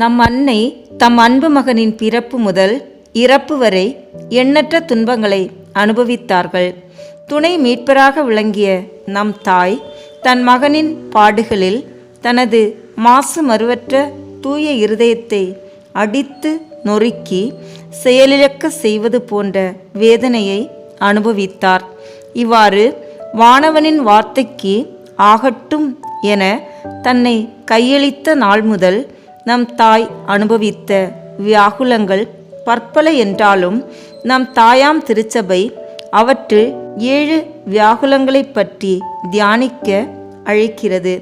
நம் அன்னை தம் அன்பு மகனின் பிறப்பு முதல் இறப்பு வரை எண்ணற்ற துன்பங்களை அனுபவித்தார்கள். துணை மீட்பராக விளங்கிய நம் தாய் தன் மகனின் பாடுகளில் தனது மாசு மறுவற்ற தூய இருதயத்தை அடித்து நொறுக்கி செயலிழக்க செய்வது போன்ற வேதனையை அனுபவித்தார். இவ்வாறு வானவனின் வார்த்தைக்கு ஆகட்டும் என தன்னை கையளித்த நாள் முதல் நம் தாய் அனுபவித்த வியாகுலங்கள் பற்பல என்றாலும் நம் தாயாம் திருச்சபை அவற்றில் 7 வியாகுலங்களை பற்றி தியானிக்க அழைக்கிறது.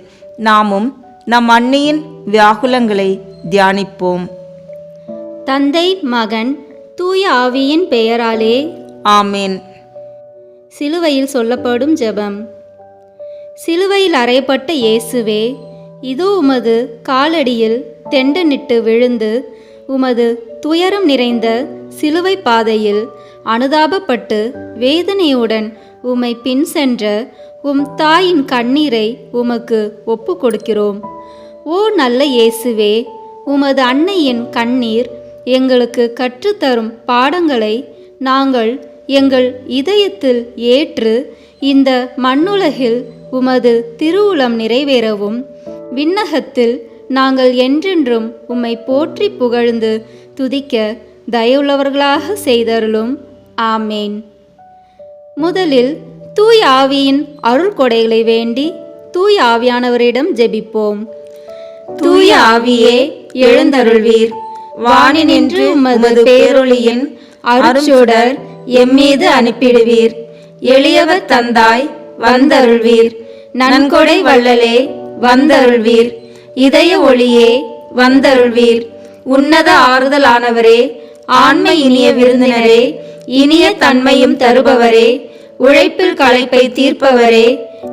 நாமும் நம் அன்னையின் வியாகுலங்களை தியானிப்போம். தந்தை, மகன், தூய ஆவியின் பெயராலே ஆமேன். சிலுவையில் சொல்லப்படும் ஜெபம். சிலுவையில் அறையப்பட்ட இயேசுவே, இதோ உமது காலடியில் தெண்டனிட்டு விழுந்து உமது துயரம் நிறைந்த சிலுவை பாதையில் அனுதாபப்பட்டு வேதனையுடன் உம்மை பின் சென்ற உம் தாயின் கண்ணீரை உமக்கு ஒப்பு கொடுக்கிறோம். ஓ நல்ல இயேசுவே, உமது அன்னையின் கண்ணீர் எங்களுக்கு கற்றுத்தரும் பாடங்களை நாங்கள் எங்கள் இதயத்தில் ஏற்று இந்த மண்ணுலகில் உமது திருவுளம் நிறைவேறவும் விண்ணகத்தில் நாங்கள் என்றென்றும் உம்மை போற்றி புகழ்ந்து துதிக்க தயவுள்ளவர்களாக செய்தருளும். ஆமேன். முதலில் தூய ஆவியின் அருள் கொடைகளை வேண்டி தூய ஆவியானவரிடம் ஜெபிப்போம். தூய ஆவியே எழுந்தருள்வீர். வானினின்று உமது பேரொளியின் அருட்சுடர் எம்மீது அனுப்பிடுவீர். எளியவர் தந்தாய் வந்தருள்வீர். நன்கொடை வள்ளலே வந்தருள்வீர். இதய ஒளியே வந்தருள்வீர். உன்னத ஆறுதலானவரே, ஆண்மை இனிய விருந்தினரே, இனிய தன்மையும் தருபவரே, உழைப்பில் களைப்பை தீர்ப்பவரே,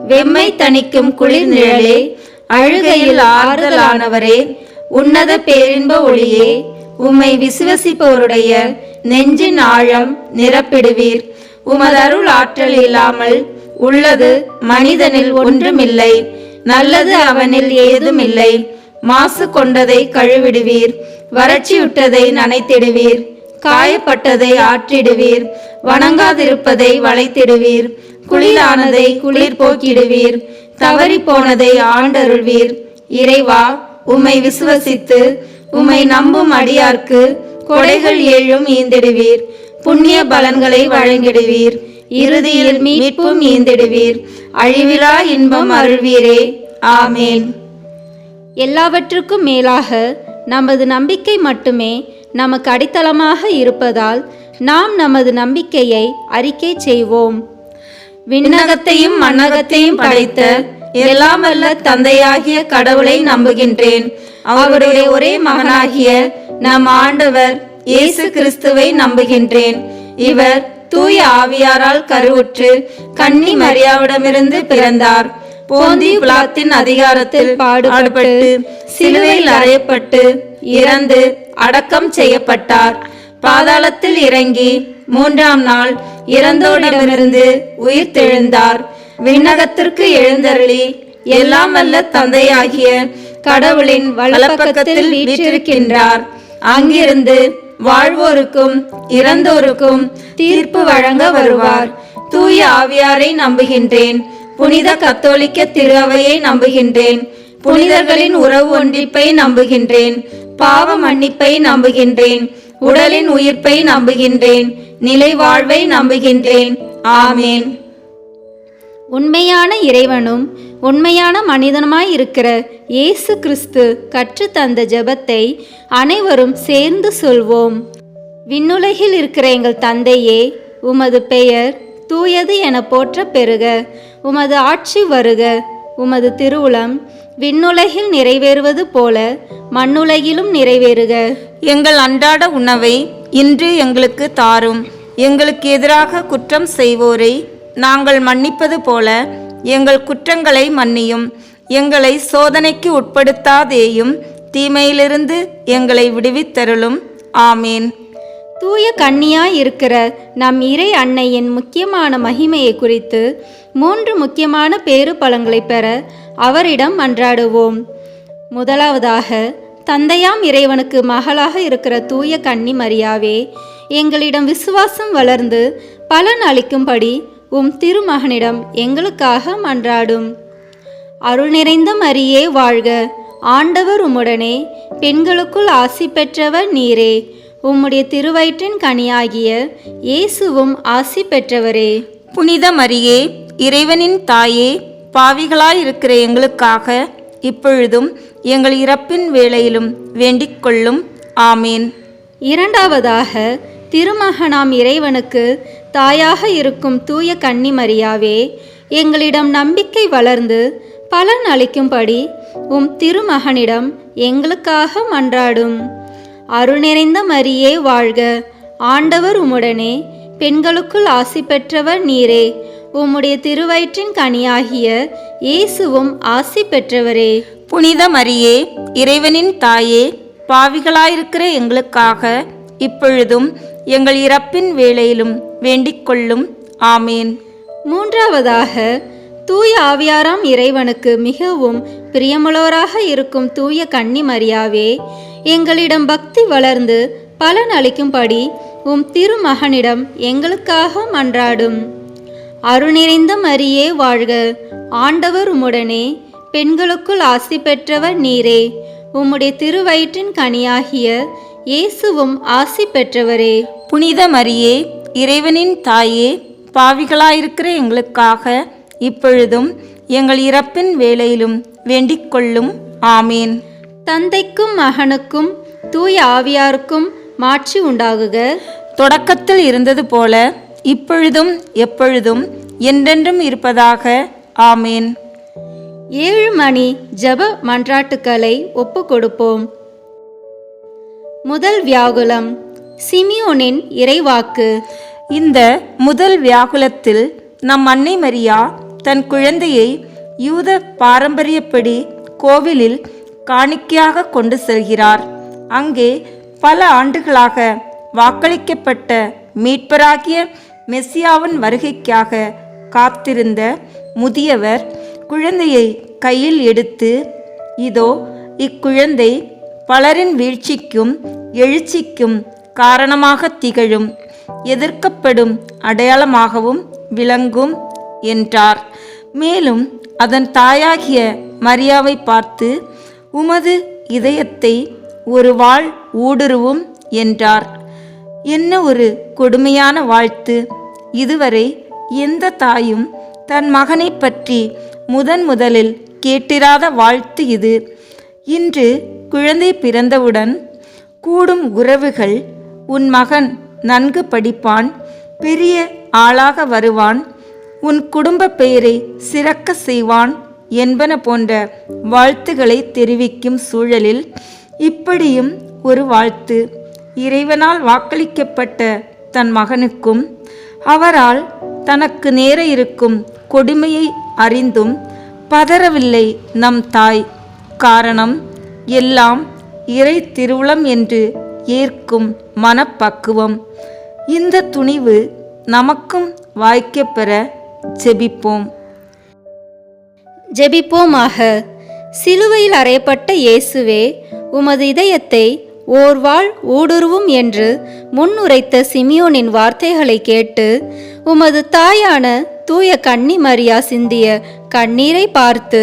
வெம்மை தணிக்கும் குளிர் நிழலே, அழுகையில் ஆறுதலானவரே, உன்னத பேரின்ப ஒளியே, உம்மை விசுவசிப்பவருடைய நெஞ்சின் ஆழம் நிரப்பிடுவீர். உமது அருள் ஆற்றல் இல்லாமல் உள்ளது மனிதனில் ஒன்றுமில்லை. நல்லது அவனில் ஏதுமில்லை. மாசு கொண்டதை கழுவிடுவீர். வறட்சியுட்டதை நனைத்திடுவீர். காயப்பட்டதை ஆற்றிடுவீர். வணங்காதிருப்பதை வளைத்திடுவீர். குளிரானதை குளிர் போக்கிடுவீர். தவறி போனதை ஆண்டருள்வீர். இறைவா, உம்மை விசுவசித்து உம்மை நம்பும் அடியார்க்கு கொடைகள் 7 ஈந்திடுவீர். புண்ணிய பலன்களை வழங்கிடுவீர். இறுதியில் மீட்பும் ஈந்திடுவீர். அழிவிலா இன்பம் அருள்வீரே. ஆமேன். எல்லாவற்றுக்கும் மேலாக நமது நம்பிக்கை மட்டுமே நமக்கு அடித்தளமாக இருப்பதால் நாம் நமது நம்பிக்கையை அறிக்கை செய்வோம். விண்ணகத்தையும் மண்ணகத்தையும் படைத்த எல்லாம் வல்ல தந்தையாகிய கடவுளை நம்புகின்றேன். அவருடைய ஒரே மகனாகிய நம் ஆண்டவர் இயேசு கிறிஸ்துவை நம்புகின்றேன். இவர் தூய ஆவியாரால் கருவுற்று கன்னி மரியாவிடமிருந்து பிறந்தார். போந்தி பிலாத்தின் அதிகாரத்தில் பாடுபட்டு சிலுவையில் அறையப்பட்டு இறந்து அடக்கம் செய்யப்பட்டார். பாதாளத்தில் இறங்கி 3ஆம் நாள் இறந்தோரிடமிருந்து உயிர் தெழுந்தார். விண்ணகத்திற்கு எழுந்தருளி எல்லாம் வல்ல தந்தையாகிய கடவுளின் வலப்பக்கத்தில் வீற்றிருக்கின்றார். அங்கிருந்து வாழ்வோருக்கும் இறந்தோருக்கும் தீர்ப்பு வழங்க வருவார். தூய ஆவியாரை நம்புகின்றேன். புனித கத்தோலிக்க திரு அவையை நம்புகின்றேன். புனிதர்களின் உறவு ஒன்றிப்பை நம்புகின்றேன். பாவ மன்னிப்பை நம்புகின்றேன். உடலின் உயிர்ப்பை நம்புகின்றேன். நிலை வாழ்வை நம்புகின்றேன். ஆமேன். உண்மையான இறைவனும் உண்மையான மனிதனுமாய் இருக்கிற இயேசு கிறிஸ்து கற்று தந்த ஜெபத்தை அனைவரும் சேர்ந்து சொல்வோம். விண்ணுலகில் இருக்கிற எங்கள் தந்தையே, உமது பெயர் தூயது என போற்ற பெறுக. உமது ஆட்சி வருக. உமது திருவுளம் விண்ணுலகில் நிறைவேறுவது போல மண்ணுலகிலும் நிறைவேறுக. எங்கள் அன்றாட உணவை இன்று எங்களுக்கு தாரும். எங்களுக்கு எதிராக குற்றம் செய்வோரை நாங்கள் மன்னிப்பது போல எங்கள் குற்றங்களை மன்னியும். எங்களை சோதனைக்கு உட்படுத்தாதேயும், தீமையிலிருந்து எங்களை விடுவித்தருளும். ஆமேன். தூய கன்னியாய் இருக்கிற நம் இறை அன்னையின் முக்கியமான மகிமையை குறித்து 3 முக்கியமான பேறு பலன்களை பெற அவரிடம் மன்றாடுவோம். முதலாவதாக, தந்தையாம் இறைவனுக்கு மகளாக இருக்கிற தூய கன்னி மரியாவே, எங்களிடம் விசுவாசம் வளர்ந்து பலன் அளிக்கும்படி உம் திருமகனிடம் எங்களுக்காக மன்றாடும். அருள் நிறைந்த மரியே வாழ்க, ஆண்டவர் உம்முடனே, பெண்களுக்குள் ஆசி பெற்றவர் நீரே. உம்முடைய திருவயிற்றின் கனியாகிய இயேசுவும் ஆசி பெற்றவரே. புனித மரியே, இறைவனின் தாயே, பாவிகளாயிருக்கிற எங்களுக்காக இப்பொழுதும் எங்கள் இறப்பின் வேளையிலும் வேண்டிக் கொள்ளும். ஆமேன். இரண்டாவதாக, திருமகனாம் இறைவனுக்கு தாயாக இருக்கும் தூய கன்னி மரியாவே, எங்களிடம் நம்பிக்கை வளர்ந்து பலன் அளிக்கும்படி உம் திருமகனிடம் எங்களுக்காக மன்றாடும். அருள் நிறைந்த மரியே வாழ்க, ஆண்டவர் உம்முடனே, பெண்களுக்குள் ஆசி பெற்றவர் நீரே. உம்முடைய திருவயிற்றின் கனியாகிய இயேசுவும் ஆசி பெற்றவரே. புனித மரியே, இறைவனின் தாயே, பாவிகளாயிருக்கிற எங்களுக்காக இப்பொழுதும் எங்கள் இறப்பின் வேளையிலும் வேண்டிக் கொள்ளும். ஆமேன். மூன்றாவதாக, தூய ஆவியாராம் இறைவனுக்கு மிகவும் பிரியமுள்ளவராக இருக்கும் தூய கன்னி மரியாவே, எங்களிடம் பக்தி வளர்ந்து பலன் அளிக்கும்படி உம் திருமகனிடம் எங்களுக்காக மன்றாடும். அருள் நிறைந்த மரியே வாழ்க, ஆண்டவர் உம்முடனே, பெண்களுக்குள் ஆசி பெற்றவர் நீரே. உம்முடைய திருவயிற்றின் கனியாகிய இயேசுவும் ஆசி பெற்றவரே. புனித மரியே, இறைவனின் தாயே, பாவிகளாயிருக்கிற எங்களுக்காக இப்பொழுதும் எங்கள் இறப்பின் வேளையிலும் வேண்டிக் கொள்ளும். ஆமேன். தந்தைக்கும் மகனுக்கும் தூய ஆவியாருக்கும் மாட்சி உண்டாகுக. தொடக்கத்தில் இருந்தது போல இப்பொழுதும் எப்பொழுதும் என்றென்றும் இருப்பதாக. ஆமேன். 7 மணி ஜெப மன்றாட்டுக்களை ஒப்பு கொடுப்போம். முதல் வியாகுலம், சிமியோனின் இறைவாக்கு. இந்த முதல் வியாகுலத்தில் நம் அன்னை மரியா தன் குழந்தையை யூத பாரம்பரியப்படி கோவிலில் காணிக்கையாக கொண்டு செல்கிறார். அங்கே பல ஆண்டுகளாக வாக்களிக்கப்பட்ட மீட்பராகிய மெசியாவின் வருகைக்காக காத்திருந்த முதியவர் குழந்தையை கையில் எடுத்து, இதோ இக்குழந்தை பலரின் வீழ்ச்சிக்கும் எழுச்சிக்கும் காரணமாக திகழும், எதிர்க்கப்படும் அடையாளமாகவும் விளங்கும் என்றார். மேலும் அதன் தாயாகிய மரியாவை பார்த்து, உமது இதயத்தை ஒரு வாள் ஊடுருவும் என்றார். என்ன ஒரு கொடுமையான வாழ்த்து! இதுவரை எந்த தாயும் தன் மகனை பற்றி முதலில் கேட்டிராத வாழ்த்து இது. இன்று குழந்தை பிறந்தவுடன் கூடும் உறவுகள், உன் மகன் நன்கு படிப்பான், பெரிய ஆளாக வருவான், உன் குடும்ப பெயரை சிறக்க செய்வான் என்பன போன்ற வாழ்த்துக்களை தெரிவிக்கும் சூழலில் இப்படியும் ஒரு வாழ்த்து. இறைவனால் வாக்களிக்கப்பட்ட தன் மகனுக்கும் அவரால் தனக்கு நேர இருக்கும் கொடுமையை அறிந்தும் பதறவில்லை நம் தாய். காரணம், எல்லாம் இறை திருவுளம் என்று ஏற்கும் மனப்பக்குவம். இந்த துணிவு நமக்கும் வாய்க்கப்பெற ஜெபிப்போம். ஜெபிப்போமாக. சிலுவையில் அறையப்பட்ட இயேசுவே, உமது இதயத்தை ஓர்வாள் ஊடுருவும் என்று முன்னுரைத்த சிமியோனின் வார்த்தைகளை கேட்டு உமது தாயான தூய கன்னி மரியா சிந்திய கண்ணீரை பார்த்து,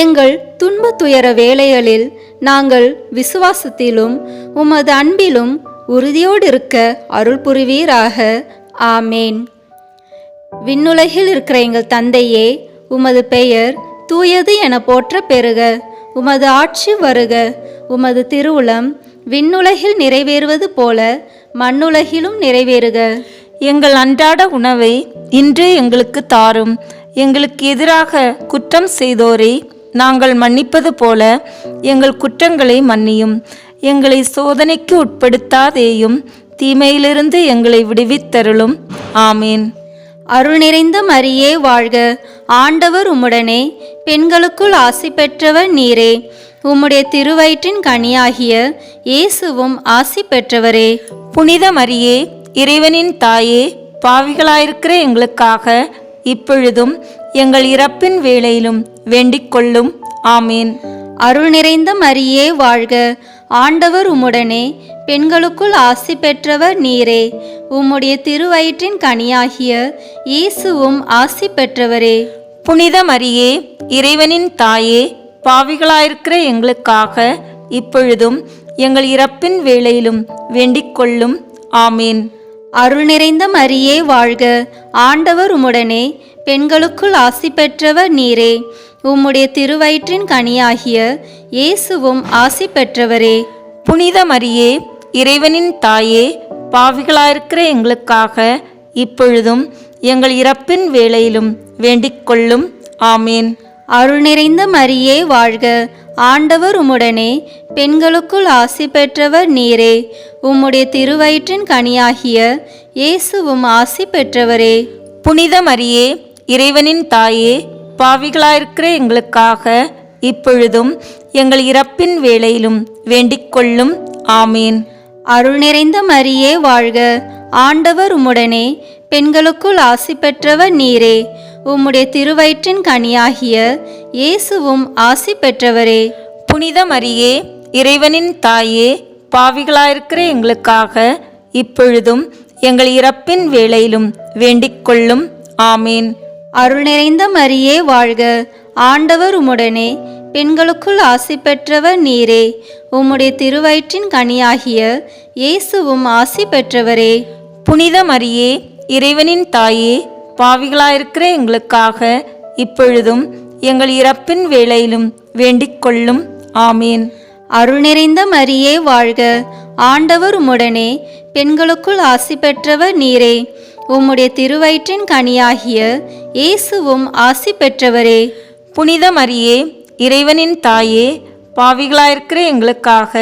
எங்கள் துன்ப துயர வேளைகளில் நாங்கள் விசுவாசத்திலும் உமது அன்பிலும் உறுதியோடு இருக்க அருள் புரிவீராக. ஆமேன். விண்ணுலகில் இருக்கிற எங்கள் தந்தையே, உமது பெயர் தூயது என போற்ற பெறுக. உமது ஆட்சி வருக. உமது திருவுளம் விண்ணுலகில் நிறைவேறுவது போல மண்ணுலகிலும் நிறைவேறுக. எங்கள் அன்றாட உணவை இன்று எங்களுக்கு தாரும். எங்களுக்கு எதிராக குற்றம் செய்தோரை நாங்கள் மன்னிப்பது போல எங்கள் குற்றங்களை மன்னியும். எங்களை சோதனைக்கு உட்படுத்தாதேயும், தீமையிலிருந்து எங்களை விடுவித்தருளும். ஆமேன். அருள் நிறைந்த மரியே வாழ்க, ஆண்டவர் உம்முடனே, பெண்களுக்குள் ஆசி பெற்றவர் நீரே. உம்முடைய திருவயிற்றின் கனியாகிய இயேசுவும் ஆசி பெற்றவரே. புனித மரியே, இறைவனின் தாயே, பாவிகளாயிருக்கிற எங்களுக்காக இப்பொழுதும் எங்கள் இறப்பின் வேளையிலும் வேண்டிக் கொள்ளும். ஆமேன். அருள் நிறைந்த மரியே வாழ்க, ஆண்டவர் உம்முடனே, பெண்களுக்குள் ஆசி பெற்றவர் நீரே. உம்முடைய திருவயிற்றின் கனியாகிய இயேசுவும் ஆசி பெற்றவரே. புனித மரியே, இறைவனின் தாயே, பாவிகளாயிருக்கிற எங்களுக்காக இப்பொழுதும் எங்கள் இறப்பின் வேளையிலும் வேண்டிக் கொள்ளும். ஆமீன். அருள் நிறைந்த மரியே வாழ்க, ஆண்டவர் உம்முடனே, பெண்களுக்குள் ஆசி பெற்றவர் நீரே. உம்முடைய திருவயிற்றின் கனியாகிய இயேசுவும் ஆசி பெற்றவரே. புனித மரியே, இறைவனின் தாயே, பாவிகளாயிருக்கிற எங்களுக்காக இப்பொழுதும் எங்கள் இறப்பின் வேளையிலும் வேண்டிக் கொள்ளும். ஆமீன். அருள் நிறைந்த மரியே வாழ்க, ஆண்டவர் உம்முடனே, பெண்களுக்குள் ஆசி பெற்றவர் நீரே. உம்முடைய திருவயிற்றின் கனியாகிய இயேசுவும் ஆசி பெற்றவரே. புனித மரியே, இறைவனின் தாயே, பாவிகளாயிருக்கிற எங்களுக்காக இப்பொழுதும் எங்கள் இறப்பின் வேளையிலும் வேண்டிக் கொள்ளும். ஆமீன். அருள் நிறைந்த மரியே வாழ்க, ஆண்டவர் உம்முடனே, பெண்களுக்குள் ஆசி பெற்றவர் நீரே. உம்முடைய திருவயிற்றின் கனியாகிய இயேசுவும் ஆசி பெற்றவரே. புனித மரியே, இறைவனின் தாயே, பாவிகளாயிருக்கிற எங்களுக்காக இப்பொழுதும் எங்கள் இறப்பின் வேளையிலும் வேண்டிக் கொள்ளும். ஆமீன். அருள் நிறைந்த மரியே வாழ்க, ஆண்டவர் உம்முடனே, பெண்களுக்குள் ஆசி பெற்றவர் நீரே. உம்முடைய திருவயிற்றின் கனியாகிய இயேசுவும் ஆசி பெற்றவரே. புனித மரியே, இறைவனின் தாயே, பாவிகளாயிருக்கிற எங்களுக்காக இப்பொழுதும் எங்கள் இறப்பின் வேளையிலும் வேண்டிக் கொள்ளும். ஆமீன். அருள் நிறைந்த மரியே வாழ்க, ஆண்டவர் உம்முடனே, பெண்களுக்குள் ஆசி பெற்றவர் நீரே. உம்முடைய திருவயிற்றின் கனியாகிய இயேசுவும் ஆசி பெற்றவரே. புனித மரியே, இறைவனின் தாயே, பாவிகளாயிருக்கிற எங்களுக்காக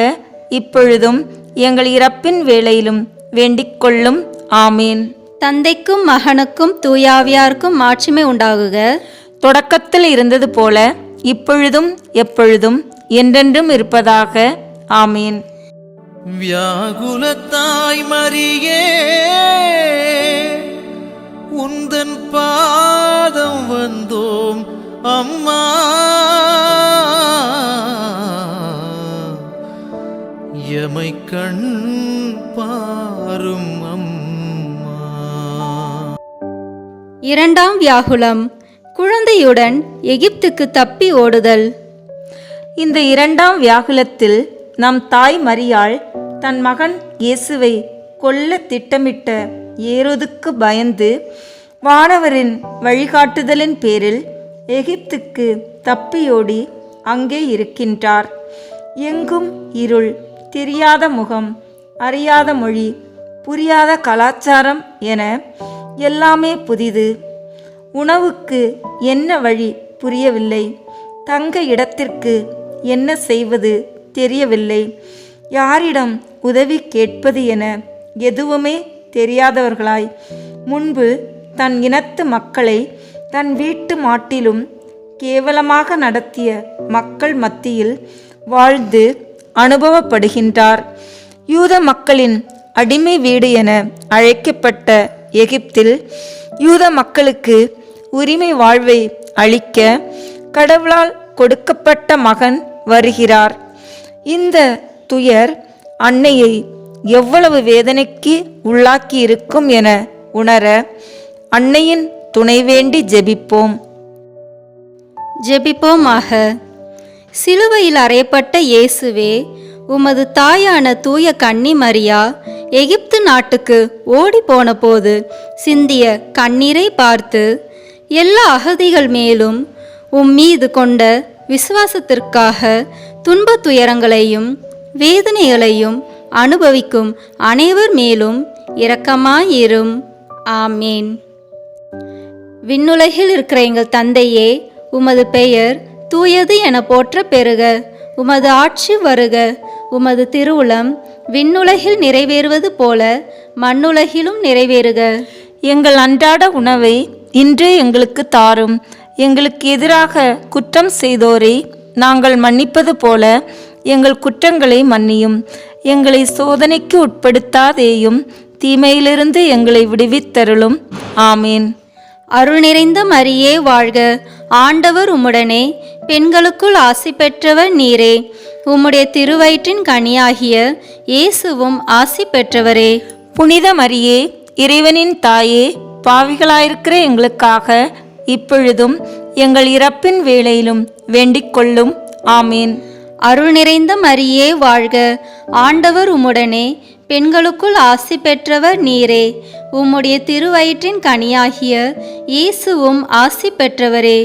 இப்பொழுதும் எங்கள் இறப்பின் வேளையிலும் வேண்டிக் கொள்ளும். ஆமீன். தந்தைக்கும் மகனுக்கும் தூயாவியாருக்கும் மாட்சிமை உண்டாகுக. தொடக்கத்தில் இருந்தது போல இப்பொழுதும் எப்பொழுதும் என்றென்றும் இருப்பதாக. ஆமீன். வியாகுலத்தாய் மரியே, உந்தன் பாதம் வந்தோம் அம்மா. எமை கண் பாரும் அம்மா. இரண்டாம் வியாகுலம், குழந்தையுடன் எகிப்துக்கு தப்பி ஓடுதல். இந்த இரண்டாம் வியாகுலத்தில் நம் தாய் மரியாள் தன் மகன் இயேசுவை கொல்ல திட்டமிட்ட ஏரோதுக்கு பயந்து வானவரின் வழிகாட்டுதலின் பேரில் எகிப்துக்கு தப்பியோடி அங்கே இருக்கின்றார். எங்கும் இருள், தெரியாத முகம், அறியாத மொழி, புரியாத கலாச்சாரம் என எல்லாமே புதிது. உணவுக்கு என்ன வழி புரியவில்லை. தங்க இடத்திற்கு என்ன செய்வது தெரியவில்லை. யாரிடம் உதவி கேட்பது என எதுவுமே தெரியாதவர்களாய் முன்பு தன் இனத்து மக்களை தன் வீட்டு மாட்டிலும் கேவலமாக நடத்திய மக்கள் மத்தியில் வாழ்ந்து அனுபவப்படுகின்றார். யூத மக்களின் அடிமை வீடு என அழைக்கப்பட்ட எகிப்தில் யூத மக்களுக்கு உரிமை வாழ்வை அளிக்க கடவுளால் கொடுக்கப்பட்ட மகன் வருகிறார். இந்த துயர் அன்னையை எவ்வளவு வேதனைக்கு உள்ளாக்கி இருக்கும் என உணர அன்னையின் துணை வேண்டி ஜெபிப்போம். ஜெபிப்போமாக. சிலுவையில் அறையப்பட்ட இயேசுவே, உமது தாயான தூய கன்னி மரியா எகிப்து நாட்டுக்கு ஓடி போன போது சிந்திய கண்ணீரை பார்த்து எல்லா அகதிகள் மேலும் மீது கொண்ட விசுவாசத்திற்காக துன்பத் துயரங்களையும் வேதனைகளையும் அனுபவிக்கும் அனைவர் மேலும் இரக்கமாயிரும். ஆமேன். விண்ணுலகில் இருக்கிற எங்கள் தந்தையே, உமது பெயர் தூயது என போற்ற பெறுக. உமது ஆட்சி வருக. உமது திருவுளம் விண்ணுலகில் நிறைவேறுவது போல மண்ணுலகிலும் நிறைவேறுக. எங்கள் அன்றாட உணவை இன்று எங்களுக்கு தாரும். எங்களுக்கு எதிராக குற்றம் செய்தோரை நாங்கள் மன்னிப்பது போல எங்கள் குற்றங்களை மன்னியும். எங்களை சோதனைக்கு உட்படுத்தாதேயும், தீமையிலிருந்து எங்களை விடுவித்தருளும். ஆமேன். அருள் நிறைந்த மரியே வாழ்க. ஆண்டவர் உம்முடனே, பெண்களுக்குள் ஆசி பெற்றவர் நீரே. உம்முடைய திருவயிற்றின் கனியாகிய இயேசுவும் ஆசி பெற்றவரே. புனித மரியே, இறைவனின் தாயே, பாவிகளாயிருக்கிற எங்களுக்காக இப்பொழுதும் எங்கள் இறப்பின் வேளையிலும் வேண்டிக் கொள்ளும். ஆமீன். அருள் நிறைந்த மரியே வாழ்க, ஆண்டவர் உம்முடனே. பெண்களுக்குள் ஆசி பெற்றவர் நீரே. உம்முடைய திருவயிற்றின் கனியாகிய இயேசுவும் ஆசி பெற்றவரே.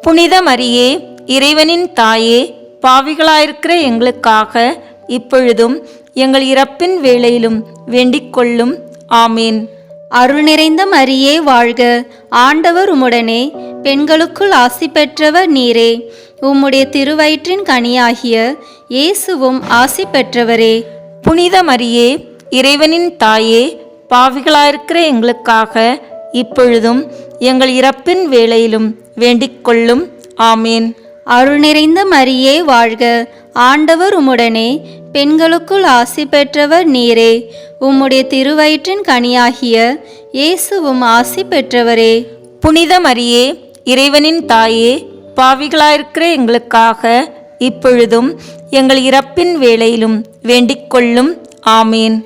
புனித மரியே, இறைவனின் தாயே, பாவிகளாயிருக்கிற எங்களுக்காக இப்பொழுதும் எங்கள் இறப்பின் வேளையிலும் வேண்டிக் கொள்ளும். ஆமீன். அருள் நிறைந்த மரியே வாழ்க, ஆண்டவர் உம்முடனே. பெண்களுக்குள் ஆசி பெற்றவர் நீரே. உம்முடைய திருவயிற்றின் கனியாகிய இயேசுவும் ஆசி பெற்றவரே. புனித மரியே, இறைவனின் தாயே, பாவிகளாயிருக்கிற எங்களுக்காக இப்பொழுதும் எங்கள் இறப்பின் வேளையிலும் வேண்டிக் கொள்ளும். ஆமீன். அருள் நிறைந்த மரியே வாழ்க, ஆண்டவர் உம்முடனே. பெண்களுக்குள் ஆசி பெற்றவர் நீரே. உம்முடைய திருவயிற்றின் கனியாகிய இயேசுவும் ஆசி பெற்றவரே. புனித மரியே, இறைவனின் தாயே, பாவிகளாயிருக்கிற எங்களுக்காக இப்பொழுதும் எங்கள் இறப்பின் வேளையிலும் வேண்டிக் கொள்ளும். ஆமீன்.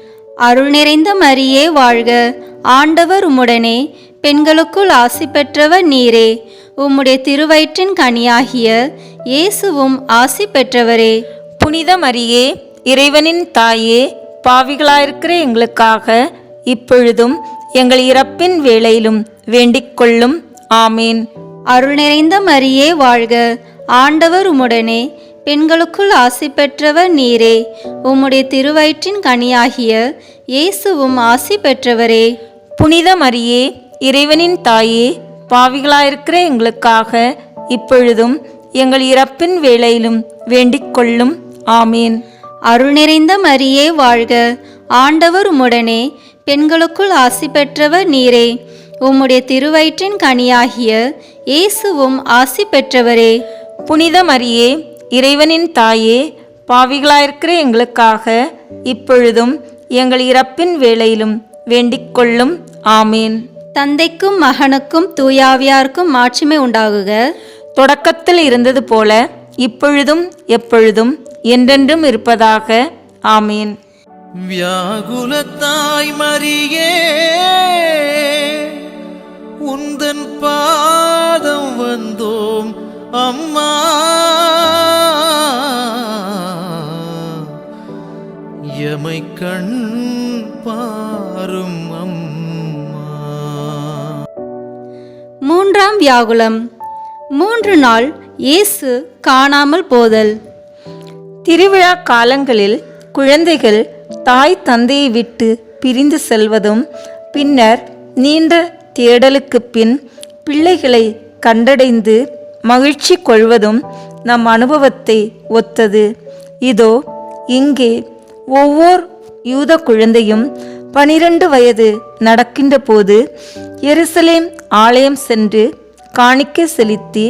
அருள் நிறைந்த மரியே வாழ்க, ஆண்டவர் உம்முடனே. பெண்களுக்குள் ஆசி பெற்றவர் நீரே. உம்முடைய திருவயிற்றின் கனியாகிய இயேசுவும் ஆசி பெற்றவரே. புனித மரியே, இறைவனின் தாயே, பாவிகளாயிருக்கிற எங்களுக்காக இப்பொழுதும் எங்கள் இறப்பின் வேளையிலும் வேண்டிக் கொள்ளும். ஆமீன். அருள் நிறைந்த மரியே வாழ்க, ஆண்டவர் உம்முடனே. பெண்களுக்குள் ஆசி பெற்றவர் நீரே. உம்முடைய திருவயிற்றின் கனியாகிய இயேசுவும் ஆசி பெற்றவரே. புனித மரியே, இறைவனின் தாயே, பாவிகளாயிருக்கிற எங்களுக்காக இப்பொழுதும் எங்கள் இறப்பின் வேளையிலும் வேண்டிக் கொள்ளும். ஆமீன். அருள் நிறைந்த மரியே வாழ்க, ஆண்டவர் உம்முடனே. பெண்களுக்குள் ஆசி பெற்றவர் நீரே. உம்முடைய திருவயிற்றின் கனியாகிய இயேசுவும் ஆசி பெற்றவரே. புனித மரியே, இறைவனின் தாயே, பாவிகளாயிருக்கிற எங்களுக்காக இப்பொழுதும் எங்கள் இறப்பின் வேளையிலும் வேண்டிக் கொள்ளும். ஆமீன். தந்தைக்கும் மகனுக்கும் தூயாவியாருக்கும் மாட்சிமை உண்டாகுக. தொடக்கத்தில் இருந்தது போல இப்பொழுதும் எப்பொழுதும் என்றென்றும் இருப்பதாக. ஆமீன். வியாகுலத்தாய் மரியே, உந்தன் பாதம் வந்தோம் அம்மா. எமை கண் பாரும் அம்மா. மூன்றாம் வியாகுலம். 3 நாள் இயேசு காணாமல் போதல். திருவிழா காலங்களில் குழந்தைகள் தாய் தந்தையை விட்டு பிரிந்து செல்வதும் பின்னர் நீண்ட தேடலுக்கு பின் பிள்ளைகளை கண்டடைந்து மகிழ்ச்சி கொள்வதும் நம் அனுபவத்தை ஒத்தது. இதோ இங்கே ஒவ்வொரு யூத குழந்தையும் 12 வயது நடக்கின்ற போது எருசலேம் ஆலயம் சென்று காணிக்கை செலுத்தி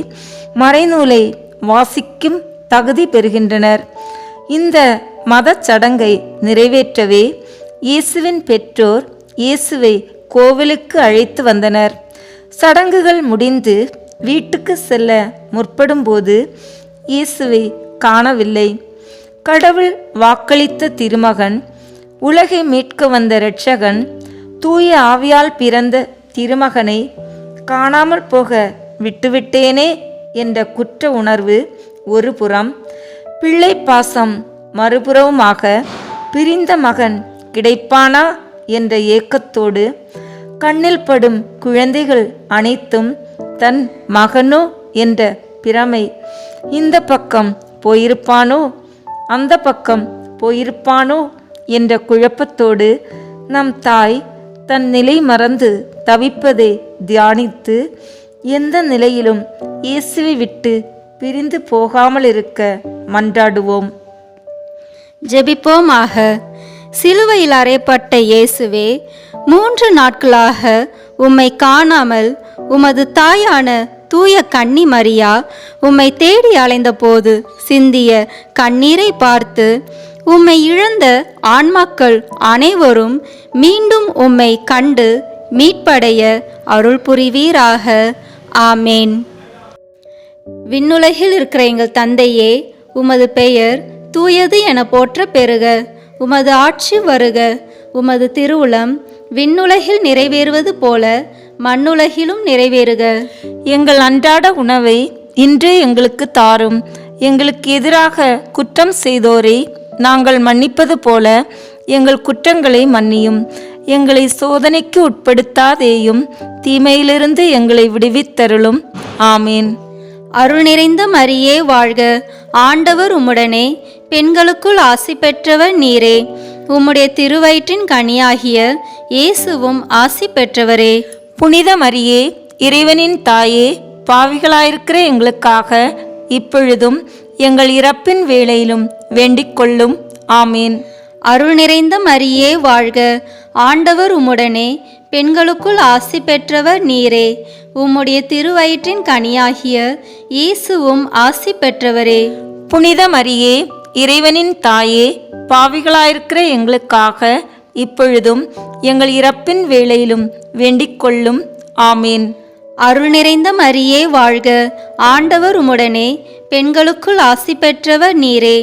மறைநூலை வாசிக்கும் தகுதி பெறுகின்றனர். இந்த மத சடங்கை நிறைவேற்றவே இயேசுவின் பெற்றோர் இயேசுவை கோவிலுக்கு அழைத்து வந்தனர். சடங்குகள் முடிந்து வீட்டுக்கு செல்ல முற்படும்போது இயேசுவை காணவில்லை. கடவுள் வாக்களித்த திருமகன், உலகை மீட்க வந்த இரட்சகன், தூய ஆவியால் பிறந்த திருமகனை காணாமல் போக விட்டுவிட்டேனே என்ற குற்ற உணர்வு ஒரு புறம், பிள்ளை பாசம் மறுபுறவுமாக பிரிந்த மகன் கிடைப்பானா என்ற ஏக்கத்தோடு கண்ணில் படும் குழந்தைகள் அனைத்தும் தன் மகனோ என்ற பிரமை, இந்த பக்கம் போயிருப்பானோ அந்த பக்கம் போயிருப்பானோ என்ற குழப்பத்தோடு நம் தாய் தன் நிலை மறந்து தவிப்பதை தியானித்து எந்த நிலையிலும் இயேசுவை விட்டு பிரிந்து போகாமல் இருக்க மன்றாடுவோம். ஜெபிப்போமாக. சிலுவையில் அறையப்பட்ட இயேசுவே, 3 நாட்களாக உம்மை காணாமல் உமது தாயான தூய கன்னி மரியா உம்மை தேடி அலைந்த போது சிந்திய கண்ணீரை பார்த்து உம்மை இழந்த ஆன்மாக்கள் அனைவரும் மீண்டும் உம்மை கண்டு மீட்படைய அருள் புரிவீராக. ஆமேன். விண்ணுலகில் இருக்கிற எங்கள் தந்தையே, உமது பெயர் தூயது என போற்ற பெறுக. உமது ஆட்சி வருக. உமது திருவுளம் விண்ணுலகில் நிறைவேறுவது போல மண்ணுலகிலும் நிறைவேறுக. எங்கள் அன்றாட உணவை இன்று எங்களுக்கு தாரும். எங்களுக்கு எதிராக குற்றம் செய்தோரை நாங்கள் மன்னிப்பது போல எங்கள் குற்றங்களை மன்னியும். எங்களை சோதனைக்கு உட்படுத்தாதேயும், தீமையிலிருந்து எங்களை விடுவித்தருளும். ஆமேன். அருள் நிறைந்த மரியே வாழ்க. ஆண்டவர் உம்முடனே, பெண்களுக்குள் ஆசி பெற்றவர் நீரே. உம்முடைய திருவயிற்றின் கனியாகிய இயேசுவும் ஆசி பெற்றவரே. புனித மரியே, இறைவனின் தாயே, பாவிகளாயிருக்கிற எங்களுக்காக இப்பொழுதும் எங்கள் இறப்பின் வேளையிலும் வேண்டிக் கொள்ளும். ஆமேன். அருள் நிறைந்த மரியே வாழ்க. ஆண்டவர் உம்முடனே, பெண்களுக்குள் ஆசி பெற்றவர் நீரே. உம்முடைய திருவயிற்றின் கனியாகிய இயேசுவும் ஆசி பெற்றவரே. புனித மரியே, இறைவனின் தாயே, பாவிகளாயிருக்கிற எங்களுக்காக இப்பொழுதும் எங்கள் இறப்பின் வேளையிலும் வேண்டிக் கொள்ளும். ஆமேன். அருள் நிறைந்த மரியே வாழ்க. ஆண்டவர் உம்முடனே, பெண்களுக்குள் ஆசி பெற்றவர் நீரே.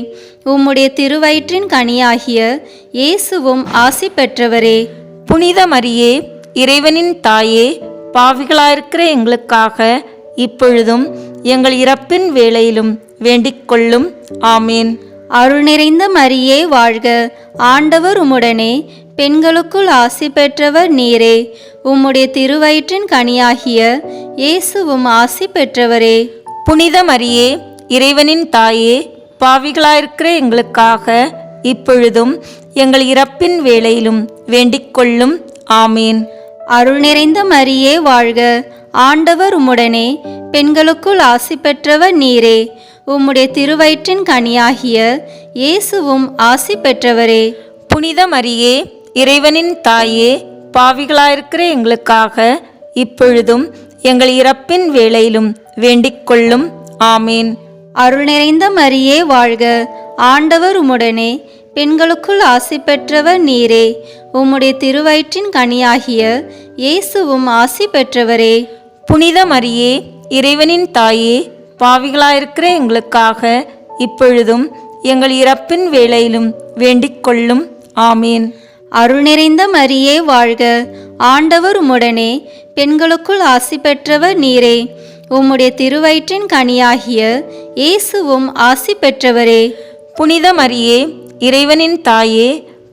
உம்முடைய திருவயிற்றின் கனியாகிய இயேசுவும் ஆசி பெற்றவரே. புனித மரியே, இறைவனின் தாயே, பாவிகளாயிருக்கிற எங்களுக்காக இப்பொழுதும் எங்கள் இறப்பின் வேளையிலும் வேண்டிக் கொள்ளும். ஆமேன். அருள் நிறைந்த மரியே வாழ்க. ஆண்டவர் உம்முடனே, பெண்களுக்குள் ஆசி பெற்றவர் நீரே. உம்முடைய திருவயிற்றின் கனியாகிய இயேசுவும் ஆசி பெற்றவரே. புனித மரியே, இறைவனின் தாயே, பாவிகளாயிருக்கிற எங்களுக்காக இப்பொழுதும் எங்கள் இறப்பின் வேளையிலும் வேண்டிக் கொள்ளும். ஆமேன். அருள் நிறைந்த மரியே வாழ்க. ஆண்டவர் உம்முடனே, பெண்களுக்குள் ஆசி பெற்றவர் நீரே. உம்முடைய திருவயிற்றின் கனியாகிய இயேசுவும் ஆசி பெற்றவரே. புனித மரியே, இறைவனின் தாயே, பாவிகளாயிருக்கிற எங்களுக்காக இப்பொழுதும் எங்கள் இறப்பின் வேளையிலும் வேண்டிக் கொள்ளும். ஆமேன். அருள் நிறைந்த மரியே வாழ்க. ஆண்டவர் உம்முடனே, பெண்களுக்குள் ஆசி பெற்றவர் நீரே. உம்முடைய திருவயிற்றின் கனியாகிய இயேசுவும் ஆசி பெற்றவரே. புனித மரியே, இறைவனின் தாயே, பாவிகளாயிருக்கிற எங்களுக்காக இப்பொழுதும் எங்கள் இறப்பின் வேளையிலும் வேண்டிக் கொள்ளும். ஆமேன். அருள் நிறைந்த மரியே வாழ்க. ஆண்டவர் உம்முடனே, பெண்களுக்குள் ஆசி பெற்றவர் நீரே. உம்முடைய திருவயிற்றின் கனியாகிய இயேசுவும் ஆசி பெற்றவரே. புனித மரியே, இறைவனின் தாயே,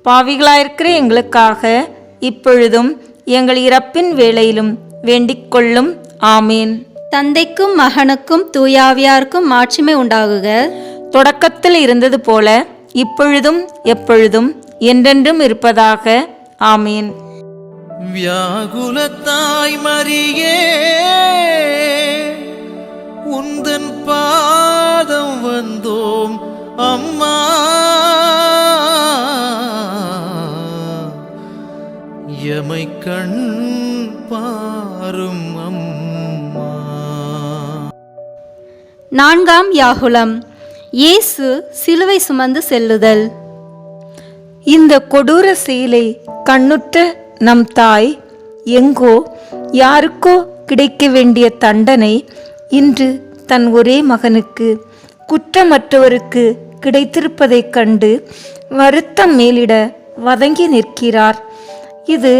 பாவிகளாயிருக்கிற எங்களுக்காக இப்பொழுதும் எங்கள் இறப்பின் வேளையிலும் வேண்டிக் கொள்ளும். ஆமேன். தந்தைக்கும் மகனுக்கும் தூயாவியாருக்கும் மாட்சிமை உண்டாகுக. தொடக்கத்தில் இருந்தது போல இப்பொழுதும் எப்பொழுதும் என்றென்றும் இருப்பதாக. ஆமேன். வியாகுலத்தாய் மரியே, உந்தன் பாதம் வந்தோம் அம்மா. எமை கண் பாரும் அம்மா. நான்காம் யாகுலம். இயேசு சிலுவை சுமந்து செல்லுதல். இந்த கொடூர செயலை கண்ணுற்ற நம் தாய் எங்கோ யாருக்கோ கிடைக்க வேண்டிய தண்டனை இன்று தன் ஒரே மகனுக்கு, குற்றமற்றவருக்கு கிடைத்திருப்பதைக் கண்டு வருத்தம் மேலிட வதங்கி நிற்கிறார். இது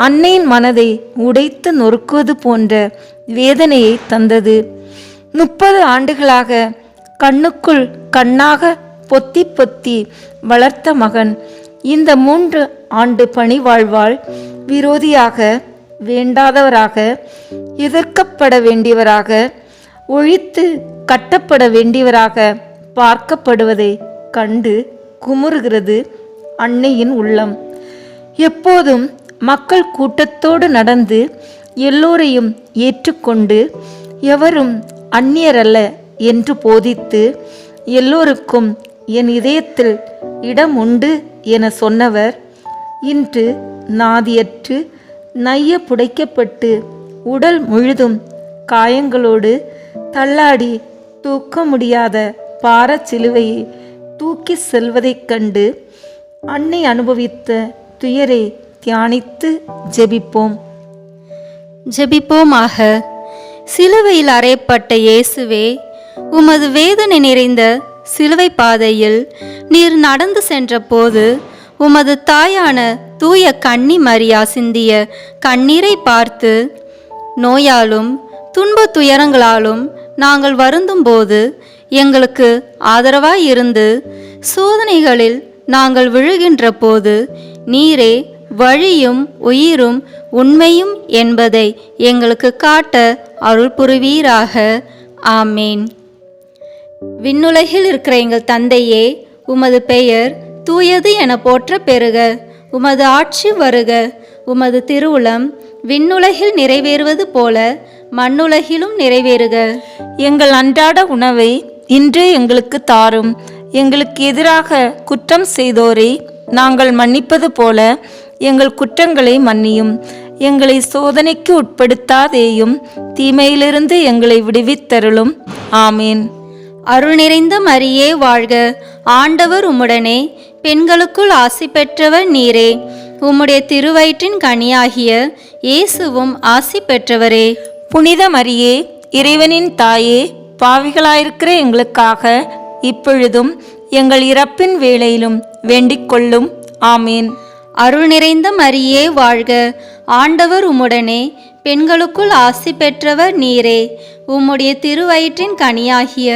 அன்னையின் மனதை உடைத்து நொறுக்குவது போன்ற வேதனையை தந்தது. 30 ஆண்டுகளாக கண்ணுக்குள் கண்ணாக பொத்தி பொத்தி வளர்த்த மகன் இந்த 3 ஆண்டு பணிவாழ்வால் விரோதியாக, வேண்டாதவராக, எதிர்க்கப்பட வேண்டியவராக, ஒழித்து கட்டப்பட வேண்டியவராக பார்க்கப்படுவதை கண்டு குமுறுகிறது அன்னையின் உள்ளம். எப்போதும் மக்கள் கூட்டத்தோடு நடந்து எல்லோரையும் ஏற்றுக்கொண்டு எவரும் அந்நியரல்ல என்று போதித்து எல்லோருக்கும் என் இதயத்தில் இடம் உண்டு என சொன்னவர் இன்று நாதியற்று நைய புடைக்கப்பட்டு உடல் முழுதும் காயங்களோடு தள்ளாடி தூக்க முடியாத பாரச் சிலுவையை தூக்கி செல்வதைக் கண்டு அன்னை அனுபவித்த துயரை தியானித்து ஜெபிப்போம். ஜெபிப்போமாக. சிலுவையில் அறையப்பட்ட இயேசுவே, உமது வேதனை நிறைந்த சிலுவை பாதையில் நீர் நடந்து சென்றபோது உமது தாயான தூய கன்னி மரியா சிந்திய கண்ணீரை பார்த்து, நோயாலும் துன்ப துயரங்களாலும் நாங்கள் வருந்தும்போது எங்களுக்கு ஆதரவாயிருந்து சோதனைகளில் நாங்கள் விழுகின்ற போது நீரே வழியும் உயிரும் உண்மையும் என்பதை எங்களுக்கு காட்ட அருள் புரிவீராக. ஆமேன். விண்ணுலகில் இருக்கிற எங்கள் தந்தையே, உமது பெயர் தூயது என போற்ற பெறுக. உமது ஆட்சி வருக. உமது திருவுளம் விண்ணுலகில் நிறைவேறுவது போல மண்ணுலகிலும் நிறைவேறுக. எங்கள் அன்றாட உணவை இன்று எங்களுக்கு தாரும். எங்களுக்கு எதிராக குற்றம் செய்தோரை நாங்கள் மன்னிப்பது போல எங்கள் குற்றங்களை மன்னியும். எங்களை சோதனைக்கு உட்படுத்தாதேயும், தீமையிலிருந்து எங்களை விடுவித்தருளும். ஆமேன். அருள் நிறைந்த மரியே வாழ்க. ஆண்டவர் உம்முடனே, பெண்களுக்குள் ஆசி பெற்றவர் நீரே. உம்முடைய திருவயிற்றின் கனியாகிய இயேசுவும் ஆசி பெற்றவரே. புனித மரியே, இறைவனின் தாயே, பாவிகளாயிருக்கிற எங்களுக்காக இப்பொழுதும் எங்கள் இறப்பின் வேளையிலும் வேண்டிக் கொள்ளும். ஆமேன். அருள் நிறைந்த மரியே வாழ்க. ஆண்டவர் உம்முடனே, பெண்களுக்குள் ஆசி பெற்றவர் நீரே. உம்முடைய திருவயிற்றின் கனியாகிய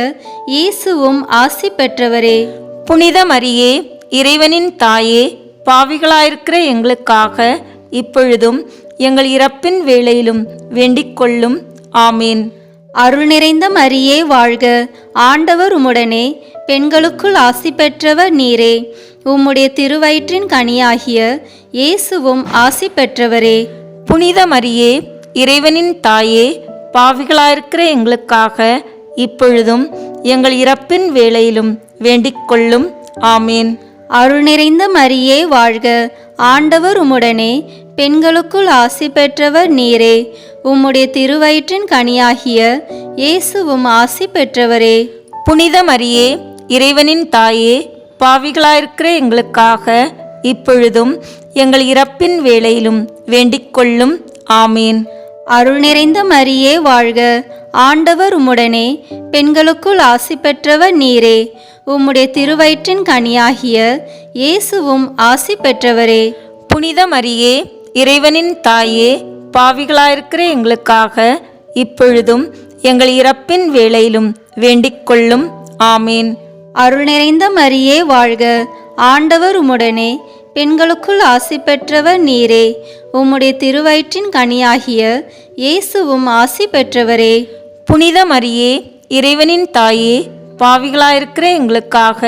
இயேசுவும் ஆசி பெற்றவரே. புனித மரியே, இறைவனின் தாயே, பாவிகளாயிருக்கிற எங்களுக்காக இப்பொழுதும் எங்கள் இறப்பின் வேளையிலும் வேண்டிக் கொள்ளும். ஆமேன். அருள் நிறைந்த மரியே வாழ்க. ஆண்டவர் உம்முடனே, பெண்களுக்குள் ஆசி பெற்றவர் நீரே. உம்முடைய திருவயிற்றின் கனியாகிய இயேசுவும் ஆசி பெற்றவரே. புனித மரியே, இறைவனின் தாயே, பாவிகளாயிருக்கிற எங்களுக்காக இப்பொழுதும் எங்கள் இறப்பின் வேளையிலும் வேண்டிக் கொள்ளும். ஆமேன். அருள் நிறைந்த மரியே வாழ்க. ஆண்டவர் உம்முடனே, பெண்களுக்குள் ஆசி பெற்றவர் நீரே. உம்முடைய திருவயிற்றின் கனியாகிய இயேசுவும் ஆசி பெற்றவரே. புனித மரியே, இறைவனின் தாயே, பாவிகளாயிருக்கிற எங்களுக்காக இப்பொழுதும் எங்கள் இறப்பின் வேளையிலும் வேண்டிக் கொள்ளும். ஆமேன். அருள் நிறைந்த மரியே வாழ்க. ஆண்டவர் உம்முடனே, பெண்களுக்குள் ஆசி பெற்றவர் நீரே. உம்முடைய திருவயிற்றின் கனியாகிய இயேசுவும் ஆசி பெற்றவரே. புனித மரியே, இறைவனின் தாயே, பாவிகளாயிருக்கிற எங்களுக்காக இப்பொழுதும் எங்கள் இறப்பின் வேளையிலும் வேண்டிக் கொள்ளும். ஆமேன். அருள் நிறைந்த மரியே வாழ்க. ஆண்டவர் உம்முடனே, பெண்களுக்குள் ஆசி பெற்றவர் நீரே. உம்முடைய திருவயிற்றின் கனியாகிய இயேசுவும் ஆசி பெற்றவரே. புனித மரியே, இறைவனின் தாயே, பாவிகளாயிருக்கிற எங்களுக்காக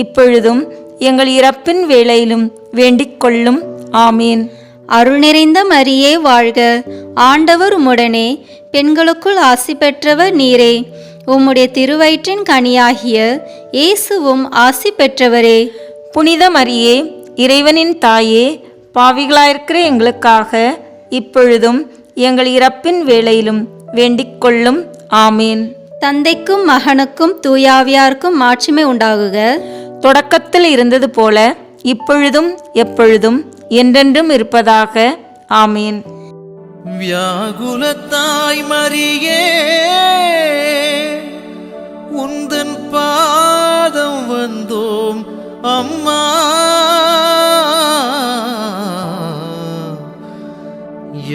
இப்பொழுதும் எங்கள் இறப்பின் வேளையிலும் வேண்டிக் கொள்ளும். ஆமேன். அருள் நிறைந்த மரியே வாழ்க. ஆண்டவர் உம்முடனே, பெண்களுக்குள் ஆசி பெற்றவர் நீரே. உம்முடைய திருவயிற்றின் கனியாகிய இயேசுவும் ஆசி பெற்றவரே. புனித மரியே, இறைவனின் தாயே, பாவிகளாயிருக்கிற எங்களுக்காக இப்பொழுதும் எங்கள் இறப்பின் வேளையிலும் வேண்டிக் கொள்ளும். ஆமேன். தந்தைக்கும் மகனுக்கும் தூயாவியாருக்கும் மாட்சிமை உண்டாகுக. தொடக்கத்தில் இருந்தது போல இப்பொழுதும் எப்பொழுதும் என்றென்றும் இருப்பதாக. ஆமேன். வியாகுலத்தாய் மரியே, உந்தன் பாதம் வந்தோம் அம்மா.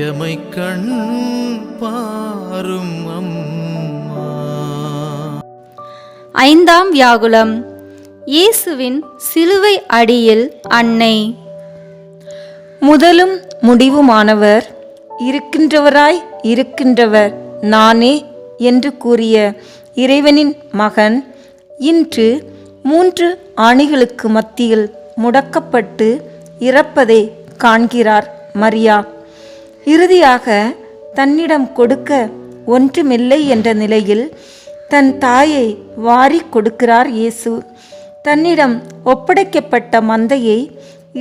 எமை கண் பாரும் அம்மா. ஐந்தாம் வியாகுலம். இயேசுவின் சிலுவை அடியில் அன்னை. முதலும் முடிவுமானவர், இருக்கின்றவராய் இருக்கின்றவர் நானே என்று கூறிய இறைவனின் மகன் இன்று 3 ஆணிகளுக்கு மத்தியில் முடக்கப்பட்டு இறப்பதை காண்கிறார் மரியா. இறுதியாக தன்னிடம் கொடுக்க ஒன்றுமில்லை என்ற நிலையில் தன் தாயை வாரி கொடுக்கிறார் இயேசு. தன்னிடம் ஒப்படைக்கப்பட்ட மந்தையை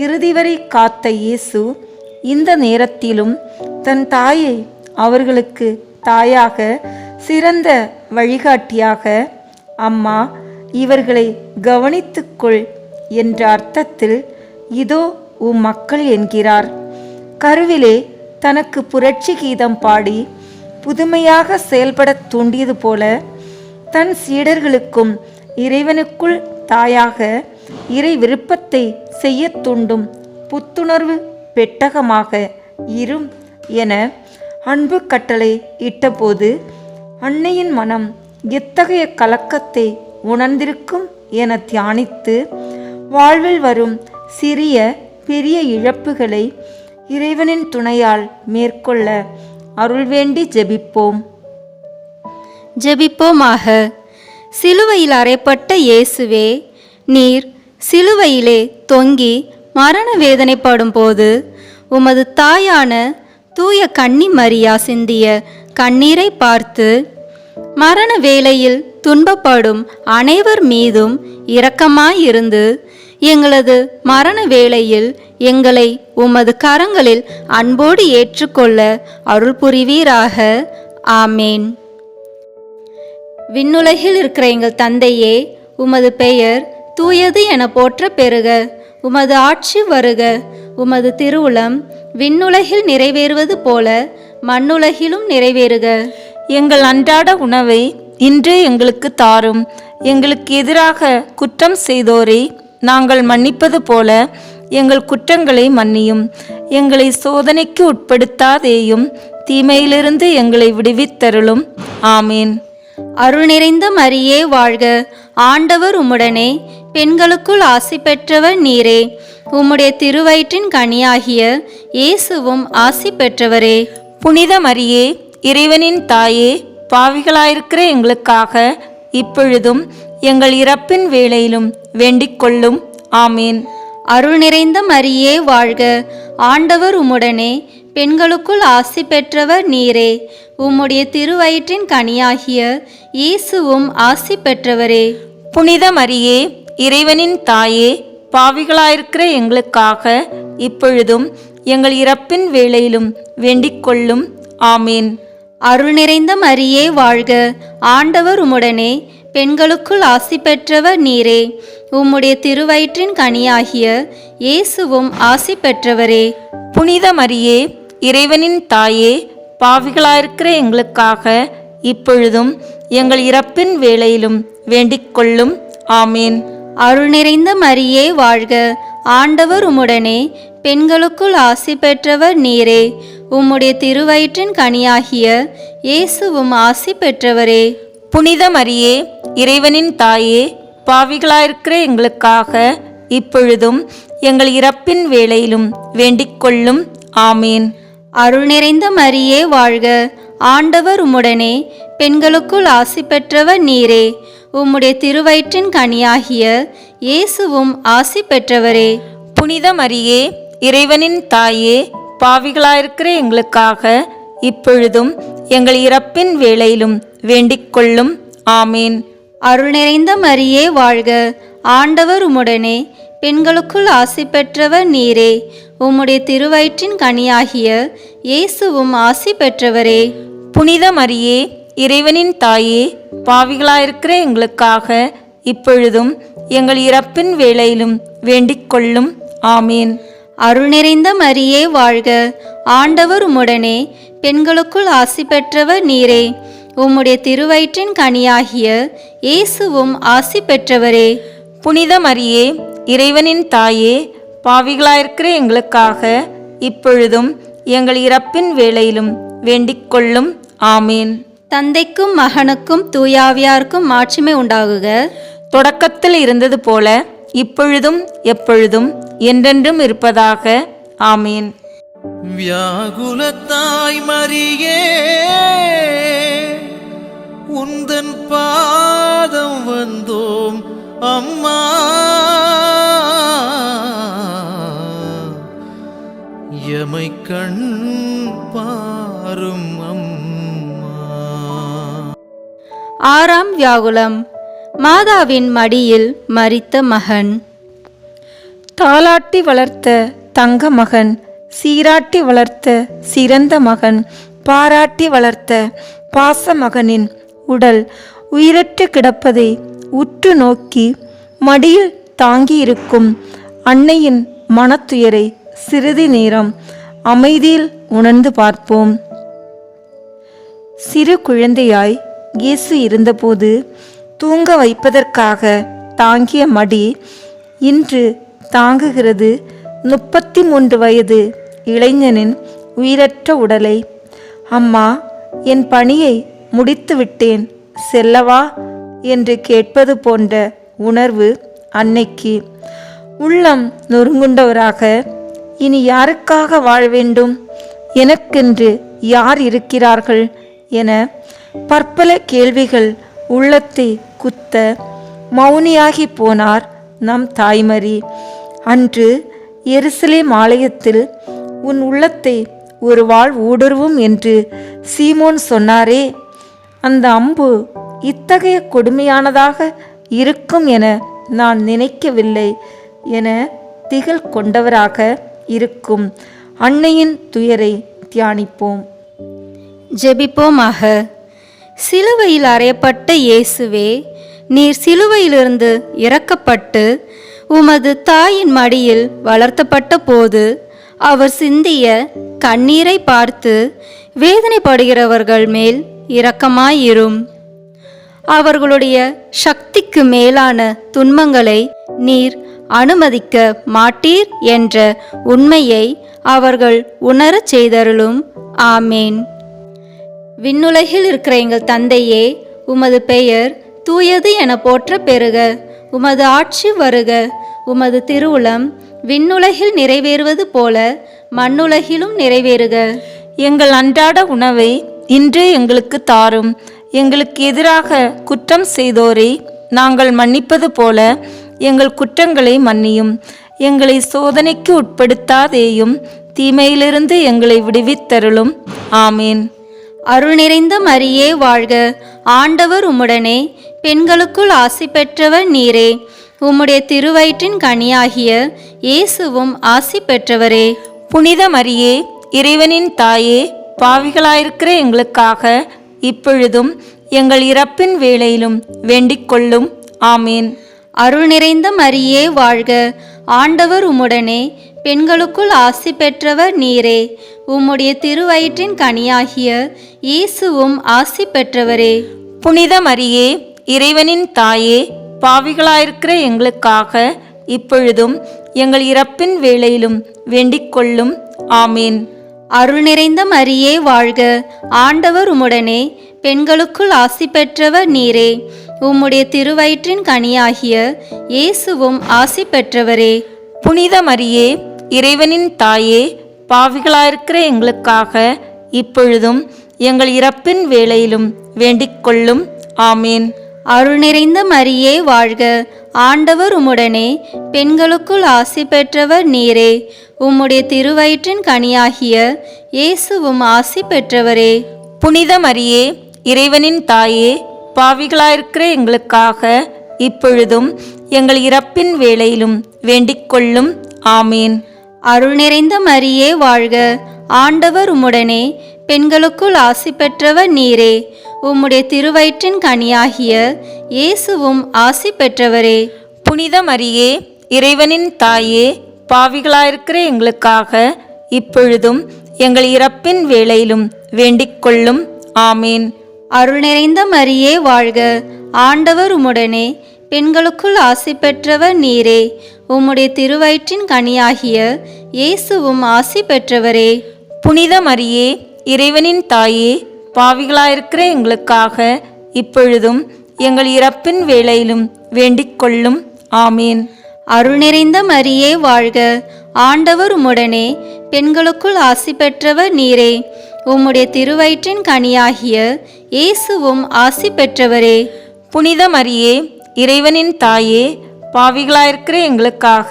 இறுதி வரை காத்த இயேசு இந்த நேரத்திலும் தன் தாயை அவர்களுக்கு தாயாக, சிறந்த வழிகாட்டியாக, அம்மா இவர்களை கவனித்துக்கொள் என்ற அர்த்தத்தில் இதோ உம் மக்கள் என்கிறார். கருவிலே தனக்கு புரட்சி கீதம் பாடி புதுமையாக செயல்பட தூண்டியது போல தன் சீடர்களுக்கும் இறைவனுக்குள் தாயாக இறை விருப்பத்தை செய்ய தூண்டும் புத்துணர்வு பெட்டகமாக இரும் என அன்பு கட்டளை இட்டபோது அன்னையின் மனம் எத்தகைய கலக்கத்தை உணர்ந்திருக்கும் என தியானித்து வாழ்வில் வரும் சிறிய பெரிய இழப்புகளை இறைவனின் துணையால் மேற்கொள்ள அருள் வேண்டி ஜெபிப்போம். ஜெபிப்போமாக. சிலுவையில் அறையப்பட்ட இயேசுவே, நீர் சிலுவையிலே தொங்கி மரண வேதனைப்படும் போது உமது தாயான தூய கன்னி மரியா சிந்திய கண்ணீரை பார்த்து மரண வேளையில் துன்பப்படும் அனைவர் மீதும் இரக்கமாயிருந்து எங்களது மரண வேளையில் எங்களை உமது கரங்களில் அன்போடு ஏற்றுக்கொள்ள அருள் புரிவீராக. ஆமேன். விண்ணுலகில் இருக்கிற எங்கள் தந்தையே, உமது பெயர் தூயது என போற்ற பெறுக. உமது ஆட்சி வருக. உமது திருவுளம் விண்ணுலகில் நிறைவேறுவது போல மண்ணுலகிலும் நிறைவேறுக. எங்கள் அன்றாட உணவை இன்று எங்களுக்கு தாரும். எங்களுக்கு எதிராக குற்றம் செய்தோரை நாங்கள் மன்னிப்பது போல எங்கள் குற்றங்களை மன்னியும். எங்களை சோதனைக்கு உட்படுத்தாதேயும், தீமையிலிருந்து எங்களை விடுவித்தருளும். ஆமேன். அருள் நிறைந்த மரியே வாழ்க. ஆண்டவர் உம்முடனே, பெண்களுக்குள் ஆசி பெற்றவர் நீரே. உம்முடைய திருவயிற்றின் கனியாகிய இயேசுவும் ஆசி பெற்றவரே. புனித மரியே, இறைவனின் தாயே, பாவிகளாயிருக்கிற எங்களுக்காக இப்பொழுதும் எங்கள் இறப்பின் வேளையிலும் வேண்டிக் கொள்ளும். ஆமேன். அருள் நிறைந்த மரியே வாழ்க. ஆண்டவர் உம்முடனே, பெண்களுக்குள் ஆசி பெற்றவர் நீரே. உம்முடைய திருவயிற்றின் கனியாகிய இயேசுவும் ஆசி பெற்றவரே. புனித மரியே, இறைவனின் தாயே, பாவிகளாயிருக்கிற எங்களுக்காக இப்பொழுதும் எங்கள் இறப்பின் வேளையிலும் வேண்டிக் கொள்ளும். ஆமேன். அருள் நிறைந்த மரியே வாழ்க. ஆண்டவர் உம்முடனே, பெண்களுக்குள் ஆசி பெற்றவர் நீரே. உம்முடைய திருவயிற்றின் கனியாகிய இயேசுவும் ஆசி பெற்றவரே. புனித மரியே, இறைவனின் தாயே, பாவிகளாயிருக்கிற எங்களுக்காக இப்பொழுதும் எங்கள் இறப்பின் வேளையிலும் வேண்டிக் கொள்ளும். ஆமேன். அருள் நிறைந்த மரியே வாழ்க. ஆண்டவர் உம்முடனே, பெண்களுக்குள் ஆசி பெற்றவர் நீரே. உம்முடைய திருவயிற்றின் கனியாகிய இயேசுவும் ஆசி பெற்றவரே. புனித மரியே, இறைவனின் தாயே, பாவிகளாயிருக்கிற எங்களுக்காக இப்பொழுதும் எங்கள் இறப்பின் வேளையிலும் வேண்டிக் கொள்ளும். ஆமேன். அருள் நிறைந்த மரியே வாழ்க. ஆண்டவர் உம்முடனே, பெண்களுக்குள் ஆசி பெற்றவர் நீரே. உம்முடைய திருவயிற்றின் கனியாகிய இயேசுவும் ஆசி பெற்றவரே. புனித மரியே, இறைவனின் தாயே, பாவிகளாயிருக்கிற எங்களுக்காக இப்பொழுதும் எங்கள் இறப்பின் வேளையிலும் வேண்டிக் கொள்ளும். ஆமேன். அருள் நிறைந்த மரியே வாழ்க. ஆண்டவர் உம்முடனே, பெண்களுக்குள் ஆசி பெற்றவர் நீரே. உம்முடைய திருவயிற்றின் கனியாகிய இயேசுவும் ஆசி பெற்றவரே. புனித மரியே, இறைவனின் தாயே, பாவிகளாயிருக்கிற எங்களுக்காக இப்பொழுதும் எங்கள் இறப்பின் வேளையிலும் வேண்டிக் கொள்ளும். ஆமேன். அருள் நிறைந்த மரியே வாழ்க. ஆண்டவர் உம்முடனே, பெண்களுக்குள் ஆசி பெற்றவர் நீரே. உம்முடைய திருவயிற்றின் கனியாகிய இயேசுவும் ஆசி பெற்றவரே. புனித மரியே, இறைவனின் தாயே, பாவிகளாயிருக்கிற எங்களுக்காக இப்பொழுதும் எங்கள் இறப்பின் வேளையிலும் வேண்டிக் கொள்ளும். ஆமேன். தந்தைக்கும் மகனுக்கும் தூயாவியாருக்கும் மாட்சிமை உண்டாகுக. தொடக்கத்தில் இருந்தது போல இப்பொழுதும் எப்பொழுதும் என்றென்றும் இருப்பதாக. ஆமேன். வியாகுலத்தாய் மரியே, உந்தன் பாதம் வந்தோம் அம்மா. எமை கண் பாரும் அம்மா. ஆறாம் வியாகுலம். மாதாவின் மடியில் மரித்த மகன். தாலாட்டி வளர்த்த தங்க மகன், சீராட்டி வளர்த்த சிறந்த மகன், பாராட்டி வளர்த்த பாச மகனின் உடல் உயிரற்று கிடப்பதை உற்று நோக்கி மடியில் தாங்கியிருக்கும் அன்னையின் மனத்துயரை சிறிது நேரம் அமைதியில் உணர்ந்து பார்ப்போம். சிறு குழந்தையாய் இயேசு இருந்தபோது தூங்க வைப்பதற்காக தாங்கிய மடி இன்று தாங்குகிறது 33 வயது இளைஞனின் உயிரற்ற உடலை. அம்மா, என் பணியை முடித்து விட்டேன், செல்லவா என்று கேட்பது போன்ற உணர்வு அன்னைக்கு. உள்ளம் நொறுங்குண்டவராக, இனி யாருக்காக வாழ வேண்டும், எனக்கென்று யார் இருக்கிறார்கள் என பற்பல கேள்விகள் உள்ளத்தை குத்த மௌனியாகி போனார் நம் தாய்மரி. அன்று எருசலேம் ஆலயத்தில் உன் உள்ளத்தை ஒரு வாள் ஊடுருவும் என்று சீமோன் சொன்னாரே, அந்த அம்பு இத்தகைய கொடுமையானதாக இருக்கும் என நான் நினைக்கவில்லை என திகில் கொண்டவராக இருக்கும் அன்னையின் துயரை தியானிப்போம். ஜெபிப்போமாக. சிலுவையில் அறையப்பட்ட இயேசுவே, நீர் சிலுவையிலிருந்து இறக்கப்பட்டு உமது தாயின் மடியில் வளர்த்தப்பட்ட போது அவர் சிந்திய கண்ணீரை பார்த்து வேதனைப்படுகிறவர்கள் மேல் இரக்கமாயிரும். அவர்களுடைய சக்திக்கு மேலான துன்பங்களை நீர் அனுமதிக்க மாட்டீர் என்ற உண்மையை அவர்கள் உணரச் செய்தருளும். ஆமேன். விண்ணுலகில் இருக்கிற எங்கள் தந்தையே, உமது பெயர் தூயது என போற்ற பெறுக. உமது ஆட்சி வருக. உமது திருவுளம் விண்ணுலகில் நிறைவேறுவது போல மண்ணுலகிலும் நிறைவேறுக. எங்கள் அன்றாட உணவை இன்று எங்களுக்கு தாரும். எங்களுக்கு எதிராக குற்றம் செய்தோரை நாங்கள் மன்னிப்பது போல எங்கள் குற்றங்களை மன்னியும். எங்களை சோதனைக்கு உட்படுத்தாதேயும், தீமையிலிருந்து எங்களை விடுவித்தருளும். ஆமேன். அருள் நிறைந்த மரியே வாழ்க. ஆண்டவர் உம்முடனே, பெண்களுக்குள் ஆசி பெற்றவர் நீரே. உம்முடைய திருவயிற்றின் கனியாகிய இயேசுவும் ஆசி பெற்றவரே. புனித மரியே, இறைவனின் தாயே, பாவிகளாயிருக்கிற எங்களுக்காக இப்பொழுதும் எங்கள் இறப்பின் வேளையிலும் வேண்டிக் கொள்ளும். ஆமேன். அருள் நிறைந்த மரியே வாழ்க. ஆண்டவர் உம்முடனே, பெண்களுக்குள் ஆசி பெற்றவர் நீரே. உம்முடைய திருவயிற்றின் கனியாகிய இயேசுவும் ஆசி பெற்றவரே. புனித மரியே, இறைவனின் தாயே, பாவிகளாயிருக்கிற எங்களுக்காக இப்பொழுதும் எங்கள் இறப்பின் வேளையிலும் வேண்டிக் கொள்ளும். ஆமேன். அருள் நிறைந்த மரியே வாழ்க. ஆண்டவர் உம்முடனே, பெண்களுக்குள் ஆசி பெற்றவர் நீரே. உம்முடைய திருவயிற்றின் கனியாகிய இயேசுவும் ஆசி பெற்றவரே. புனித மரியே, இறைவனின் தாயே, பாவிகளாயிருக்கிற எங்களுக்காக இப்பொழுதும் எங்கள் இறப்பின் வேளையிலும் வேண்டிக் கொள்ளும். ஆமேன். அருள் நிறைந்த மரியே வாழ்க. ஆண்டவர் உம்முடனே, பெண்களுக்குள் ஆசி பெற்றவர் நீரே. உம்முடைய திருவயிற்றின் கனியாகிய இயேசுவும் ஆசி பெற்றவரே. புனித மரியே, இறைவனின் தாயே, பாவிகளாயிருக்கிற எங்களுக்காக இப்பொழுதும் எங்கள் இறப்பின் வேளையிலும் வேண்டிக் கொள்ளும். ஆமேன். அருள் நிறைந்த மரியே வாழ்க. ஆண்டவர் உம்முடனே, பெண்களுக்குள் ஆசி பெற்றவர் நீரே. உம்முடைய திருவயிற்றின் கனியாகிய இயேசுவும் ஆசி பெற்றவரே. புனித மரியே, இறைவனின் தாயே, பாவிகளாயிருக்கிற எங்களுக்காக இப்பொழுதும் எங்கள் இறப்பின் வேளையிலும் வேண்டிக் கொள்ளும். ஆமேன். அருள் நிறைந்த மரியே வாழ்க. ஆண்டவர் உம்முடனே, பெண்களுக்குள் ஆசி பெற்றவர் நீரே. உம்முடைய திருவயிற்றின் கனியாகிய இயேசுவும் ஆசி பெற்றவரே. புனித மரியே, இறைவனின் தாயே, பாவிகளாயிருக்கிற எங்களுக்காக இப்பொழுதும் எங்கள் இறப்பின் வேளையிலும் வேண்டிக் கொள்ளும். ஆமேன். அருள் நிறைந்த மரியே வாழ்க. ஆண்டவர் உம்முடனே, பெண்களுக்குள் ஆசி பெற்றவர் நீரே. உம்முடைய திருவயிற்றின் கனியாகிய இயேசுவும் ஆசி பெற்றவரே. புனித மரியே, இறைவனின் தாயே, பாவிகளாயிருக்கிற எங்களுக்காக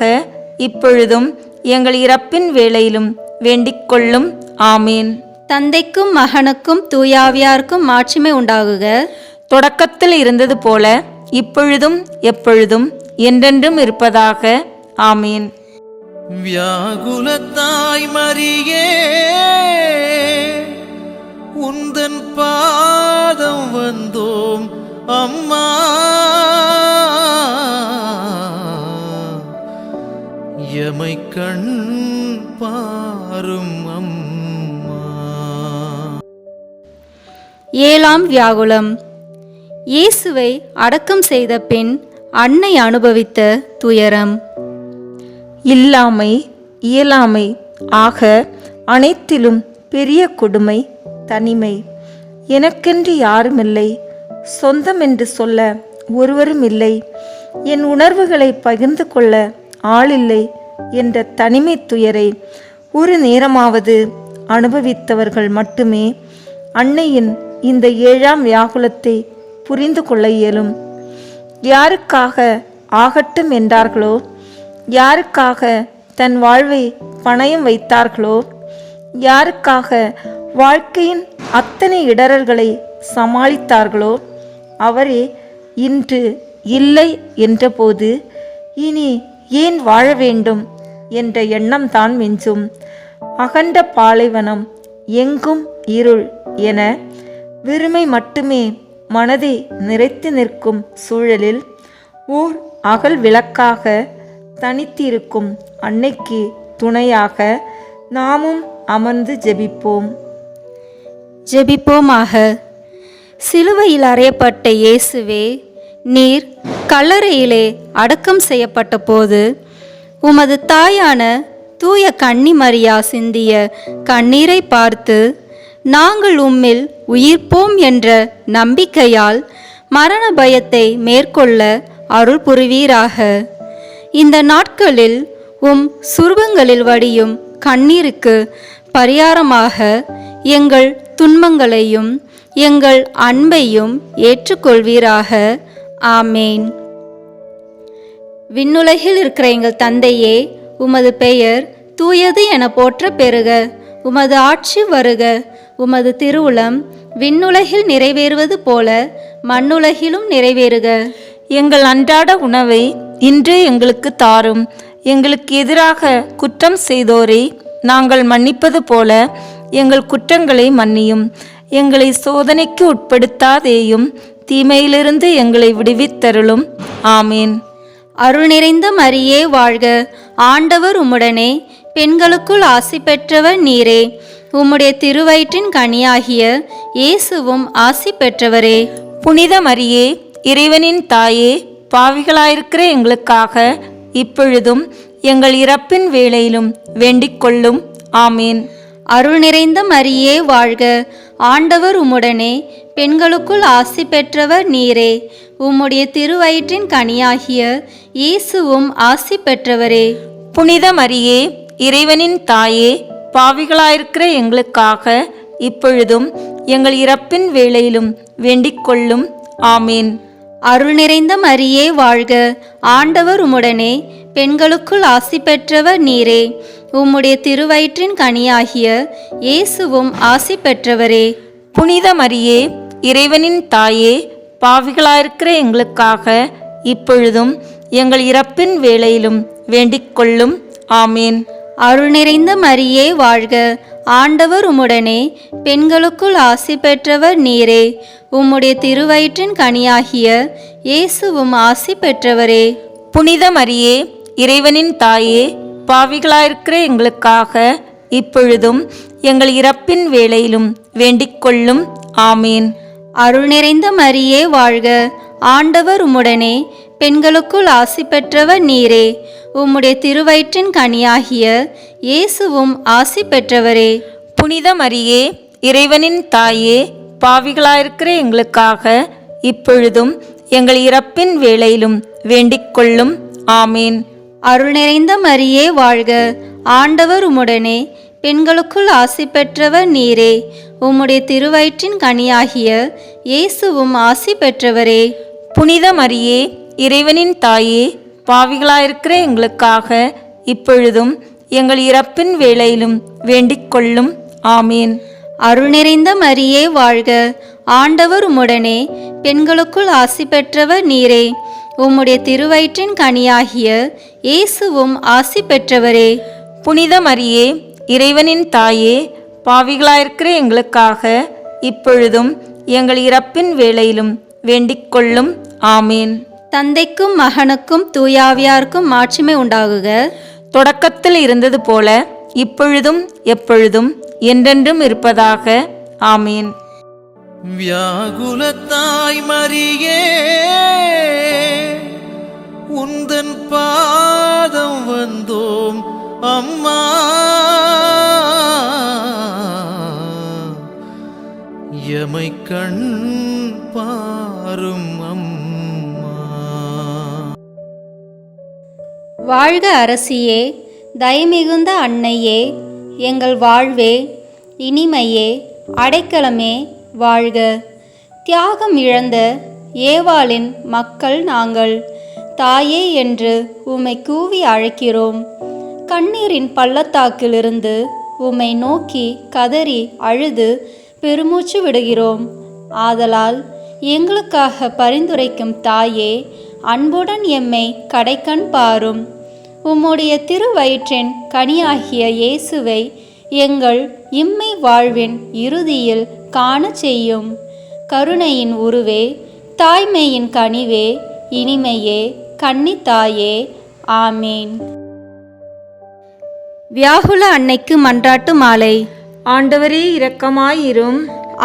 இப்பொழுதும் எங்கள் இறப்பின் வேளையிலும் வேண்டிக் கொள்ளும். ஆமேன். தந்தைக்கும் மகனுக்கும் தூயாவியாருக்கும் மாட்சிமை உண்டாகுக. தொடக்கத்தில் இருந்தது போல இப்பொழுதும் எப்பொழுதும் என்றென்றும் இருப்பதாக. ஆமேன். வியாகுலத்தாய் மரியே, உந்தன் பாதம் வந்தோம் அம்மா. எமை கண் பாரும் அம்மா. ஏழாம் வியாகுலம். இயேசுவை அடக்கம் செய்த பின் அன்னை அனுபவித்த துயரம். இல்லாமை இயலாமை ஆக அனைத்திலும் பெரிய கொடுமை தனிமை. எனக்கென்று யாருமில்லை, சொந்தம் என்று சொல்ல ஒருவரும் இல்லை, என் உணர்வுகளை பகிர்ந்து கொள்ள ஆளில்லை என்ற தனிமை துயரை ஒரு நேரமாவது அனுபவித்தவர்கள் மட்டுமே அன்னையின் இந்த 7ஆம் வியாகுலத்தை புரிந்து கொள்ள இயலும். யாருக்காக ஆகட்டும் என்றார்களோ, யாருக்காக தன் வாழ்வை பணயம் வைத்தார்களோ, யாருக்காக வாழ்க்கையின் அத்தனை இடரல்களை சமாளித்தார்களோ, அவரே இன்று இல்லை என்றபோது இனி ஏன் வாழ வேண்டும் என்ற எண்ணம்தான் மிஞ்சும். அகண்ட பாலைவனம், எங்கும் இருள் என வெறுமை மட்டுமே மனதை நிறைத்து நிற்கும் சூழலில் ஓர் அகல் விளக்காக தனித்திருக்கும் அன்னைக்கு துணையாக நாமும் அமர்ந்து ஜெபிப்போம். ஜெபிப்போமாக. சிலுவையில் அறையப்பட்ட இயேசுவே, நீர் கல்லறையிலே அடக்கம் செய்யப்பட்ட போது உமது தாயான தூய கன்னிமரியா சிந்திய கண்ணீரை பார்த்து நாங்கள் உம்மில் உயிர்ப்போம் என்ற நம்பிக்கையால் மரண பயத்தை மேற்கொள்ள அருள் புரிவீராக. இந்த நாட்களில் உம் சுருபங்களில் வடியும் கண்ணீருக்கு பரிகாரமாக எங்கள் துன்பங்களையும் எங்கள் அன்பையும் ஏற்றுக்கொள்வீராக. ஆமேன். விண்ணுலகில் இருக்கிற எங்கள் தந்தையே, உமது பெயர் தூயது என போற்ற பெறுக. உமது ஆட்சி வருக. உமது திருவுளம் விண்ணுலகில் நிறைவேறுவது போல மண்ணுலகிலும் நிறைவேறுக. எங்கள் அன்றாட உணவை இன்று எங்களுக்கு தாரும். எங்களுக்கு எதிராக குற்றம் செய்தோரை நாங்கள் மன்னிப்பது போல எங்கள் குற்றங்களை மன்னியும். எங்களை சோதனைக்கு உட்படுத்தாதேயும், தீமையிலிருந்து எங்களை விடுவித்தருளும். ஆமேன். அருள் நிறைந்த மரியே வாழ்க. ஆண்டவர் உம்முடனே, பெண்களுக்குள் ஆசி பெற்றவர் நீரே. உம்முடைய திருவயிற்றின் கனியாகிய இயேசுவும் ஆசி பெற்றவரே. புனித மரியே, இறைவனின் தாயே, பாவிகளாயிருக்கிற எங்களுக்காக இப்பொழுதும் எங்கள் இறப்பின் வேளையிலும் வேண்டிக் கொள்ளும். ஆமேன். அருள் நிறைந்த மரியே வாழ்க. ஆண்டவர் உம்முடனே, பெண்களுக்குள் ஆசி பெற்றவர் நீரே. உம்முடைய திருவயிற்றின் கனியாகிய இயேசுவும் ஆசி பெற்றவரே. புனித மரியே, இறைவனின் தாயே, பாவிகளாயிருக்கிற எங்களுக்காக இப்பொழுதும் எங்கள் இறப்பின் வேளையிலும் வேண்டிக் கொள்ளும். ஆமேன். அருள் நிறைந்த மரியே வாழ்க. ஆண்டவர் உம்முடனே, பெண்களுக்குள் ஆசி பெற்றவர் நீரே. உம்முடைய திருவயிற்றின் கனியாகிய இயேசுவும் ஆசி பெற்றவரே. புனித மரியே, இறைவனின் தாயே, பாவிகளாயிருக்கிற எங்களுக்காக இப்பொழுதும் எங்கள் இறப்பின் வேளையிலும் வேண்டிக் கொள்ளும். ஆமேன். அருள் நிறைந்த மரியே வாழ்க. ஆண்டவர் உம்முடனே, பெண்களுக்குள் ஆசி பெற்றவர் நீரே. உம்முடைய திருவயிற்றின் கனியாகிய இயேசுவும் ஆசி பெற்றவரே. புனித மரியே, இறைவனின் தாயே, பாவிகளாயிருக்கிற எங்களுக்காக இப்பொழுதும் எங்கள் இறப்பின் வேளையிலும் வேண்டிக் கொள்ளும். ஆமேன். அருள் நிறைந்த மரியே வாழ்க. ஆண்டவர் உம்முடனே, பெண்களுக்குள் ஆசி பெற்றவர் நீரே. உம்முடைய திருவயிற்றின் கனியாகிய இயேசுவும் ஆசி பெற்றவரே. புனித மரியே, இறைவனின் தாயே, பாவிகளாயிருக்கிற எங்களுக்காக இப்பொழுதும் எங்கள் இறப்பின் வேளையிலும் வேண்டிக் கொள்ளும். ஆமேன். அருள் நிறைந்த மரியே வாழ்க. ஆண்டவர் உம்முடனே, பெண்களுக்குள் ஆசி பெற்றவர் நீரே. உம்முடைய திருவயிற்றின் கனியாகிய இயேசுவும் ஆசி பெற்றவரே. புனித மரியே, இறைவனின் தாயே, பாவிகளாயிருக்கிற எங்களுக்காக இப்பொழுதும் எங்கள் இறப்பின் வேளையிலும் வேண்டிக் கொள்ளும். ஆமேன். அருள் நிறைந்த மரியே வாழ்க. ஆண்டவர் உம்முடனே, பெண்களுக்குள் ஆசி பெற்றவர் நீரே. உம்முடைய திருவயிற்றின் கனியாகிய இயேசுவும் ஆசி பெற்றவரே. புனித மரியே, இறைவனின் தாயே, பாவிகளாயிருக்கிற எங்களுக்காக இப்பொழுதும் எங்கள் இறப்பின் வேளையிலும் வேண்டிக் கொள்ளும். ஆமேன். தந்தைக்கும் மகனுக்கும் தூயாவியாருக்கும் மாட்சிமை உண்டாகுக. தொடக்கத்தில் இருந்தது போல இப்பொழுதும் எப்பொழுதும் என்றென்றும் இருப்பதாக. ஆமேன். வியாகுலத்தாய் மரியே உந்தன் பாதம் வந்தோம் அம்மா. எமை கண் பாரும் அம்மா. வாழ்க அரசியே, தயமிகுந்த அன்னையே, எங்கள் வாழ்வே, இனிமையே, அடைக்கலமே வாழ்க. தியாகம் இழந்த ஏவாளின் மக்கள் நாங்கள், தாயே என்று உம்மை கூவி அழைக்கிறோம். கண்ணீரின் பள்ளத்தாக்கிலிருந்து உம்மை நோக்கி கதறி அழுது பெருமூச்சு விடுகிறோம். ஆதலால் எங்களுக்காக பரிந்துரைக்கும் தாயே, அன்புடன் எம்மை கடைக்கண் பாரும். உம்முடைய திருவயிற்றின் கனியாகிய இயேசுவை எங்கள் இம்மை வாழ்வின் இறுதியில் காண செய்யும். கருணையின் உருவே, தாய்மையின் கனிவே, இனிமையே, கன்னித்தாயே, ஆமீன். வியாகுல அன்னைக்கு மன்றாட்டு மாலை. ஆண்டவரே இரக்கமாயிரும்,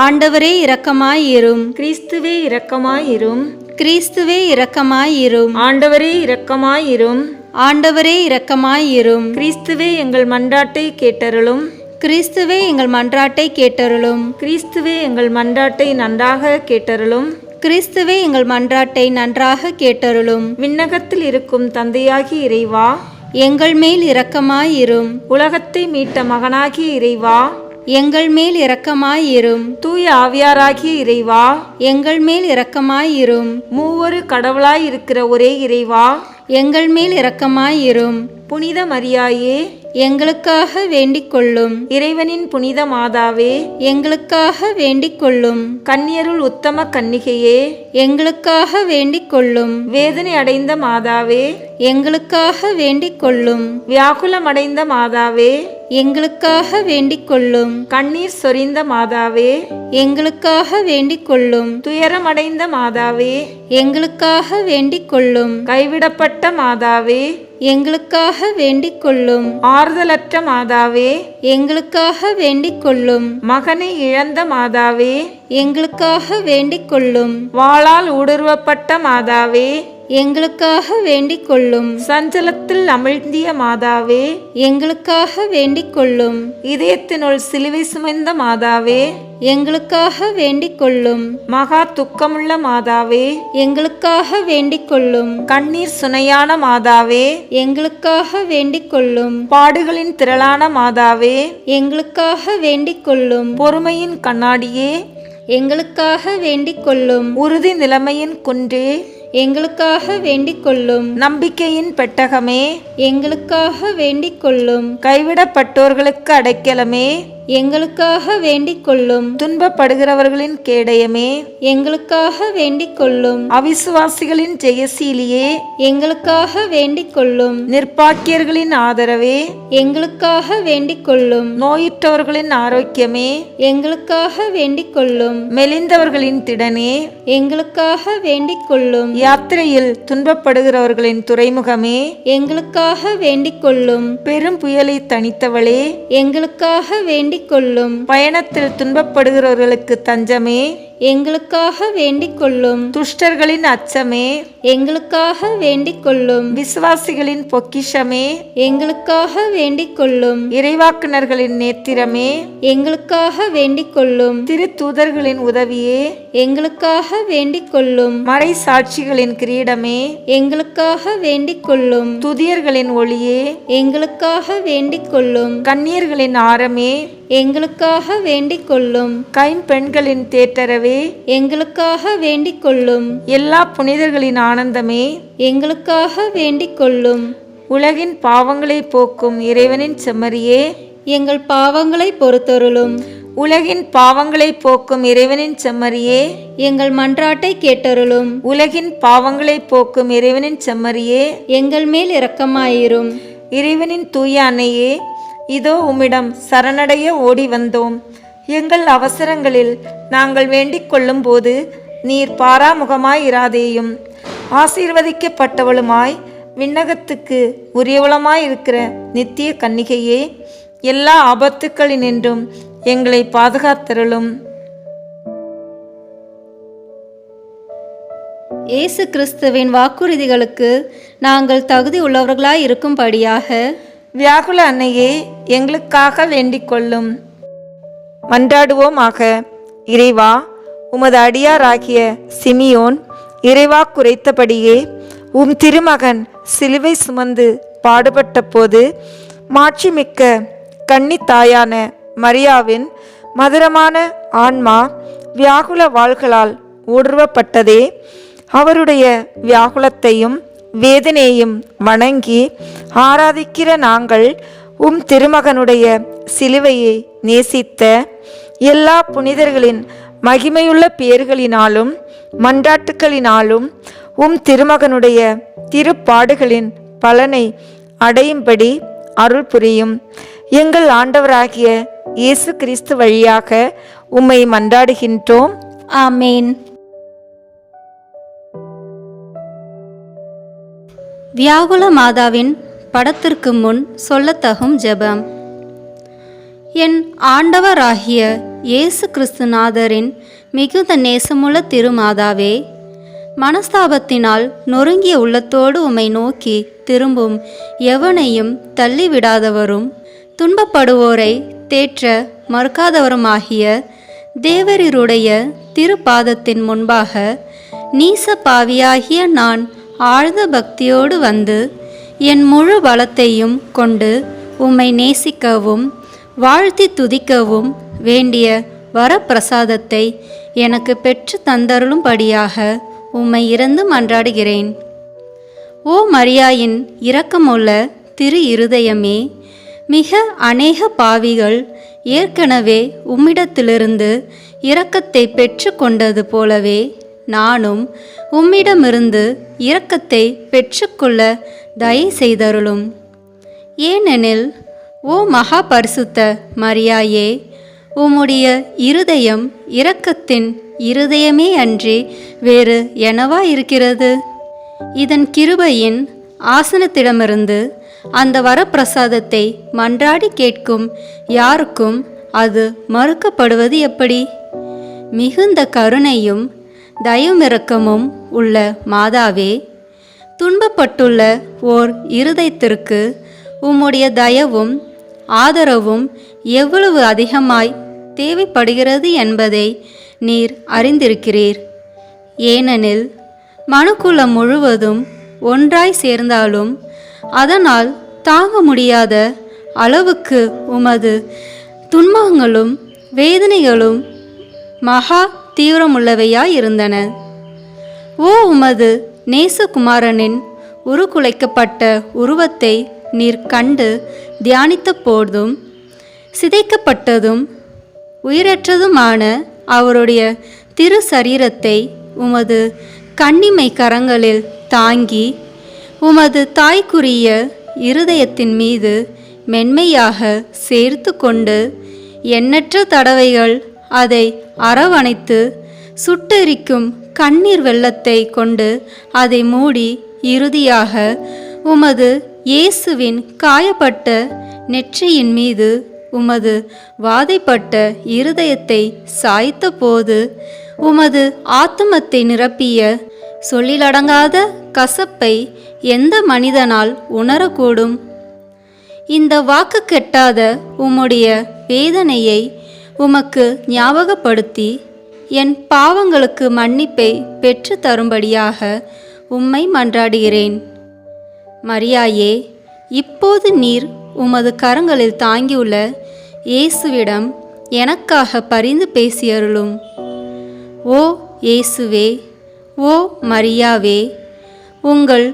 ஆண்டவரே இரக்கமாயிரும், கிறிஸ்துவே இரக்கமாயிரும், கிறிஸ்துவே இரக்கமாயிரும், ஆண்டவரே இரக்கமாயிரும், ஆண்டவரே இரக்கமாயிரும், கிறிஸ்துவே எங்கள் மன்றாட்டை கேட்டருளும், கிறிஸ்துவே எங்கள் மன்றாட்டை கேட்டருளும், கிறிஸ்துவே எங்கள் மன்றாட்டை நன்றாக கேட்டருளும், கிறிஸ்துவே எங்கள் மன்றாட்டை நன்றாக கேட்டருளும். விண்ணகத்தில் இருக்கும் தந்தையாகி இறைவா, எங்கள் மேல் இரக்கமாயிரும். உலகத்தை மீட்ட மகனாகிய இறைவா, எங்கள் மேல் இரக்கமாயிரும். தூய ஆவியாராகிய இறைவா, எங்கள் மேல் இரக்கமாயிரும். மூவொரு கடவுளாய் இருக்கிற ஒரே இறைவா, எங்கள் மேல் இரக்கமாயிரும். புனித மரியாயே, எங்களுக்காக வேண்டிக் கொள்ளும். இறைவனின் புனித மாதாவே, எங்களுக்காக வேண்டிக் கொள்ளும். கன்னியருள் உத்தம கன்னிகையே, எங்களுக்காக வேண்டிக் கொள்ளும். வேதனை அடைந்த மாதாவே, எங்களுக்காக வேண்டிக் கொள்ளும். வியாகுலமடைந்த மாதாவே, எங்களுக்காக வேண்டிக் கொள்ளும். கண்ணீர் சொரிந்த மாதாவே, எங்களுக்காக வேண்டிக் கொள்ளும். துயரமடைந்த மாதாவே, எங்களுக்காக வேண்டிக் கொள்ளும். கைவிடப்பட்ட மாதாவே, எங்களுக்காக வேண்டிக் கொள்ளும். ஆறுதலற்ற மாதாவே, எங்களுக்காக வேண்டிக் கொள்ளும். மகனை இழந்த மாதாவே, எங்களுக்காக வேண்டிக் கொள்ளும். வாளால் ஊடுருவப்பட்ட மாதாவே, எங்களுக்காக வேண்டிக் கொள்ளும். சஞ்சலத்தில் அமிழ்ந்திய மாதாவே, எங்களுக்காக வேண்டிக் கொள்ளும். இதயத்தினுள் சிலுவை சுமந்த மாதாவே, எங்களுக்காக வேண்டிக் கொள்ளும். மகா துக்கமுள்ள மாதாவே, எங்களுக்காக வேண்டிக் கொள்ளும். கண்ணீர் சுனையான மாதாவே, எங்களுக்காக வேண்டிக் கொள்ளும். பாடுகளின் திரளான மாதாவே, எங்களுக்காக வேண்டிக் கொள்ளும். பொறுமையின் கண்ணாடியே, எங்களுக்காக வேண்டிக் கொள்ளும். உறுதி நிலைமையின் குன்றே, எங்களுக்காக வேண்டிக் கொள்ளும். நம்பிக்கையின் பெட்டகமே, எங்களுக்காக வேண்டிக் கொள்ளும். கைவிடப்பட்டோர்களுக்கு அடைக்கலமே, எங்களுக்காக வேண்டிக் கொள்ளும். துன்பப்படுகிறவர்களின் கேடயமே, எங்களுக்காக வேண்டிக் கொள்ளும். அவிசுவாசிகளின் ஜெயசீலியே, எங்களுக்காக வேண்டிக் கொள்ளும். நிர்பாக்கியர்களின் ஆதரவே, எங்களுக்காக வேண்டிக் கொள்ளும். நோயுற்றவர்களின் ஆரோக்கியமே, எங்களுக்காக வேண்டிக் கொள்ளும். மெலிந்தவர்களின் திடனே, எங்களுக்காக வேண்டிக் கொள்ளும். யாத்திரையில் துன்பப்படுகிறவர்களின் துறைமுகமே, எங்களுக்காக வேண்டிக் கொள்ளும். பெரும் புயலை தணித்தவளே, எங்களுக்காக வேண்டிக் கொள்ளும். பயணத்தில் துன்பப்படுகிறவர்களுக்கு தஞ்சமே, எங்களுக்காக வேண்டிக் கொள்ளும். துஷ்டர்களின் அச்சமே, எங்களுக்காக வேண்டிக் கொள்ளும். விசுவாசிகளின் பொக்கிஷமே, எங்களுக்காக வேண்டிக் கொள்ளும். இறைவாக்குனர்களின் நேத்திரமே, எங்களுக்காக வேண்டிக் கொள்ளும். திருத்தூதர்களின் உதவியே, எங்களுக்காக வேண்டிக் கொள்ளும். மறை சாட்சிகளின் கிரீடமே, எங்களுக்காக வேண்டிக் கொள்ளும். துதியர்களின் ஒளியே, எங்களுக்காக வேண்டிக் கொள்ளும். கன்னியர்களின் ஆரமே, எங்களுக்காக வேண்டிக் கொள்ளும். கைம்பெண்களின் தேற்றரவே, எங்களுக்காக வேண்டிக் கொள்ளும். எல்லா புனிதர்களின் ஆனந்தமே, எங்களுக்காக வேண்டிக் கொள்ளும். உலகின் பாவங்களை போக்கும் இறைவனின் செம்மறியே, எங்கள் பாவங்களை பொறுத்தருளும். உலகின் பாவங்களை போக்கும் இறைவனின் செம்மறியே, எங்கள் மன்றாட்டை கேட்டருளும். உலகின் பாவங்களை போக்கும் இறைவனின் செம்மறியே, எங்கள் மேல் இரக்கமாயிரும். இறைவனின் தூய அன்னையே, இதோ உம்மிடம் சரணடைய ஓடி வந்தோம். எங்கள் அவசரங்களில் நாங்கள் வேண்டிக் கொள்ளும் போது நீர் பாராமுகமாயிராதேயும். ஆசீர்வதிக்கப்பட்டவளுமாய் விண்ணகத்துக்கு உரியவளமாய் இருக்கிற நித்திய கன்னிகையே, எல்லா ஆபத்துக்களினின்றும் எங்களை பாதுகாத்தருளும். இயேசு கிறிஸ்துவின் வாக்குறுதிகளுக்கு நாங்கள் தகுதி உள்ளவர்களாய் இருக்கும்படியாக வியாகுல அன்னையே எங்களுக்காக வேண்டிக் கொள்ளும். மன்றாடுவோமாக. இறைவா, உமது அடியாராகிய சிமியோன் இறைவா குறைத்தபடியே உம் திருமகன் சிலுவை சுமந்து பாடுபட்ட போது மாட்சிமிக்க கன்னித்தாயான மரியாவின் மதுரமான ஆன்மா வியாகுல வாள்களால் ஊடுருவப்பட்டதே. அவருடைய வியாகுலத்தையும் வேதனையையும் வணங்கி ஆராதிக்கிற நாங்கள் உம் திருமகனுடைய சிலுவையை நேசித்த எல்லா புனிதர்களின் மகிமையுள்ள பேர்களினாலும் மன்றாட்டுக்களினாலும் உம் திருமகனுடைய திருப்பாடுகளின் பலனை அடையும்படி அருள் புரியும். எங்கள் ஆண்டவராகிய இயேசு கிறிஸ்து வழியாக உம்மை மன்றாடுகின்றோம். ஆமேன். வியாகுல மாதாவின் படத்திற்கு முன் சொல்லத்தகும் ஜெபம். என் ஆண்டவராகிய இயேசு கிறிஸ்துநாதரின் மிகுந்த நேசமுள்ள திருமாதாவே, மனஸ்தாபத்தினால் நொறுங்கிய உள்ளத்தோடு உம்மை நோக்கி திரும்பும் எவனையும் தள்ளிவிடாதவரும் துன்பப்படுவோரை தேற்ற மறுக்காதவருமாகிய தேவரீருடைய திருப்பாதத்தின் முன்பாக நீச பாவியாகிய நான் ஆழ்ந்த பக்தியோடு வந்து என் முழு பலத்தையும் கொண்டு உம்மை நேசிக்கவும் வாழ்த்தி துதிக்கவும் வேண்டிய வரப்பிரசாதத்தை எனக்கு பெற்று தந்தருளும்படியாக உம்மை இறந்து மன்றாடுகிறேன். ஓ மரியாயின் இரக்கமுள்ள திரு இருதயமே, மிக அநேக பாவிகள் ஏற்கனவே உம்மிடத்திலிருந்து இரக்கத்தை பெற்று கொண்டது போலவே நானும் உம்மிடமிருந்து இரக்கத்தை பெற்றுக்கொள்ள தயை செய்தருளும். ஏனெனில் ஓ மகா பரிசுத்த மரியாயே, உம்முடைய இருதயம் இரக்கத்தின் இருதயமே அன்றி வேறு என்னவா இருக்கிறது? இதன் கிருபையின் ஆசனத்திடமிருந்து அந்த வரப்பிரசாதத்தை மன்றாடி கேட்கும் யாருக்கும் அது மறுக்கப்படுவது எப்படி? மிகுந்த கருணையும் தயவுமிரக்கமும் உள்ள மாதாவே, துன்பப்பட்டுள்ள ஓர் இருதயத்திற்கு உம்முடைய தயவும் ஆதரவும் எவ்வளவு அதிகமாய் தேவைப்படுகிறது என்பதை நீர் அறிந்திருக்கிறீர். ஏனெனில் மனுக்குலம் முழுவதும் ஒன்றாய் சேர்ந்தாலும் அதனால் தாங்க முடியாத அளவுக்கு உமது துன்பங்களும் வேதனைகளும் மகா தீவிரமுள்ளவையாயிருந்தன. ஓ உமது நேசகுமாரனின் உருக்குலைக்கப்பட்ட உருவத்தை நீர் கண்டு தியானித்த போதும் சிதைக்கப்பட்டதும் உயிரற்றதுமான அவருடைய திரு சரீரத்தை உமது கன்னிமை கரங்களில் தாங்கி உமது தாய்க்குரிய இருதயத்தின் மீது மென்மையாக சேர்த்து கொண்டு எண்ணற்ற தடவைகள் அதை அரவணைத்து சுட்டெரிக்கும் கண்ணீர் வெள்ளத்தை கொண்டு அதை மூடி இறுதியாக உமது இயேசுவின் காயப்பட்ட நெற்றியின் மீது உமது வாதைப்பட்ட இருதயத்தை சாய்த்த போது உமது ஆத்துமத்தை நிரப்பிய சொல்லிலடங்காத கசப்பை எந்த மனிதனால் உணரக்கூடும்? இந்த வாக்கு கெட்டாத உம்முடைய வேதனையை உமக்கு ஞாபகப்படுத்தி என் பாவங்களுக்கு மன்னிப்பை பெற்று தரும்படியாக உம்மை மன்றாடுகிறேன். மரியாயே, இப்போது நீர் உமது கரங்களில் தாங்கியுள்ள இயேசுவிடம் எனக்காக பரிந்து பேசியருளும். ஓ இயேசுவே, ஓ மரியாவே, உங்கள்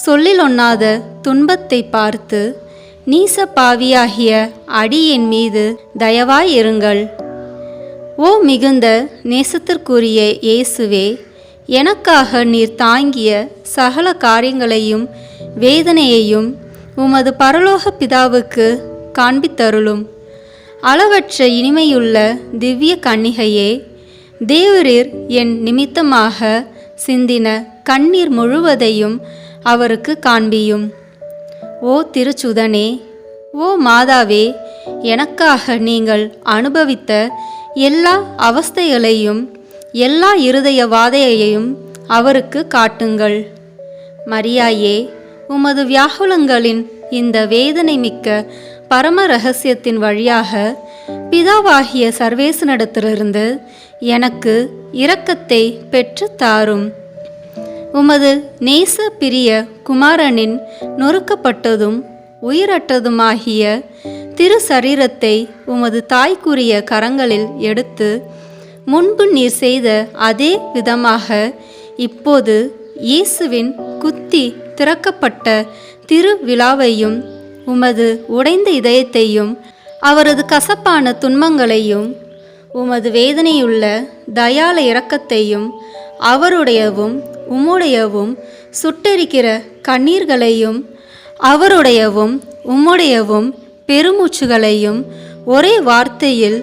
சொல்லிலொண்ணாத துன்பத்தை பார்த்து நீச பாவியாகிய அடியின் மீது தயவாயிருங்கள். ஓ மிகுந்த நேசத்திற்குரிய இயேசுவே, எனக்காக நீர் தாங்கிய சகல காரியங்களையும் வேதனையையும் உமது பரலோக பிதாவுக்கு காண்பித்தருளும். அளவற்ற இனிமையுள்ள திவ்ய கன்னிகையே, தேவரீர் என் நிமித்தமாக சிந்தின கண்ணீர் முழுவதையும் அவருக்கு காண்பியும். ஓ திருச்சுதனே, ஓ மாதாவே, எனக்காக நீங்கள் அனுபவித்த எல்லா அவஸ்தைகளையும் எல்லா இருதய வாதையையும் அவருக்கு காட்டுங்கள். மரியாயே, உமது வியாகுலங்களின் இந்த வேதனை மிக்க பரம இரகசியத்தின் வழியாக பிதாவாகிய சர்வேசனிடத்திலிருந்து எனக்கு இரக்கத்தை பெற்று தாரும். உமது நேச பிரிய குமாரனின் நொறுக்கப்பட்டதும் உயிரற்றதுமாகிய திரு சரீரத்தை உமது தாய்க்குரிய கரங்களில் எடுத்து முன்பு நீர் செய்த அதே விதமாக இப்போது இயேசுவின் குத்தி திறக்கப்பட்ட திரு விழாவையும் உமது உடைந்த இதயத்தையும் அவரது கசப்பான துன்பங்களையும் உமது வேதனையுள்ள தயால இரக்கத்தையும் அவருடையவும் உம்முடையவும் சுட்டெரிக்கிற கண்ணீர்களையும் அவருடையவும் உம்முடையவும் பெருமூச்சுகளையும் ஒரே வார்த்தையில்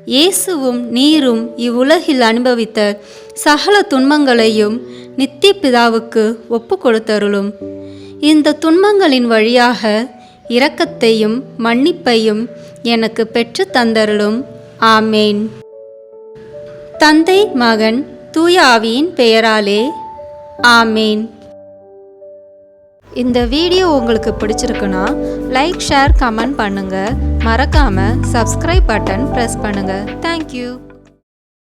இயேசுவும் நீரும் இவ்வுலகில் அனுபவித்த சகல துன்பங்களையும் நித்திய பிதாவுக்கு ஒப்பு கொடுத்தருளும். இந்த துன்பங்களின் வழியாக இரக்கத்தையும் மன்னிப்பையும் எனக்கு பெற்று தந்தருளும். ஆமேன். தந்தை, மகன், தூய ஆவியின் பெயராலே ஆமேன். இந்த வீடியோ உங்களுக்கு பிடிச்சிருக்குன்னா லைக், ஷேர், கமெண்ட் பண்ணுங்கள். மறக்காமல் சப்ஸ்கிரைப் பட்டன் ப்ரெஸ் பண்ணுங்கள். தேங்க்யூ.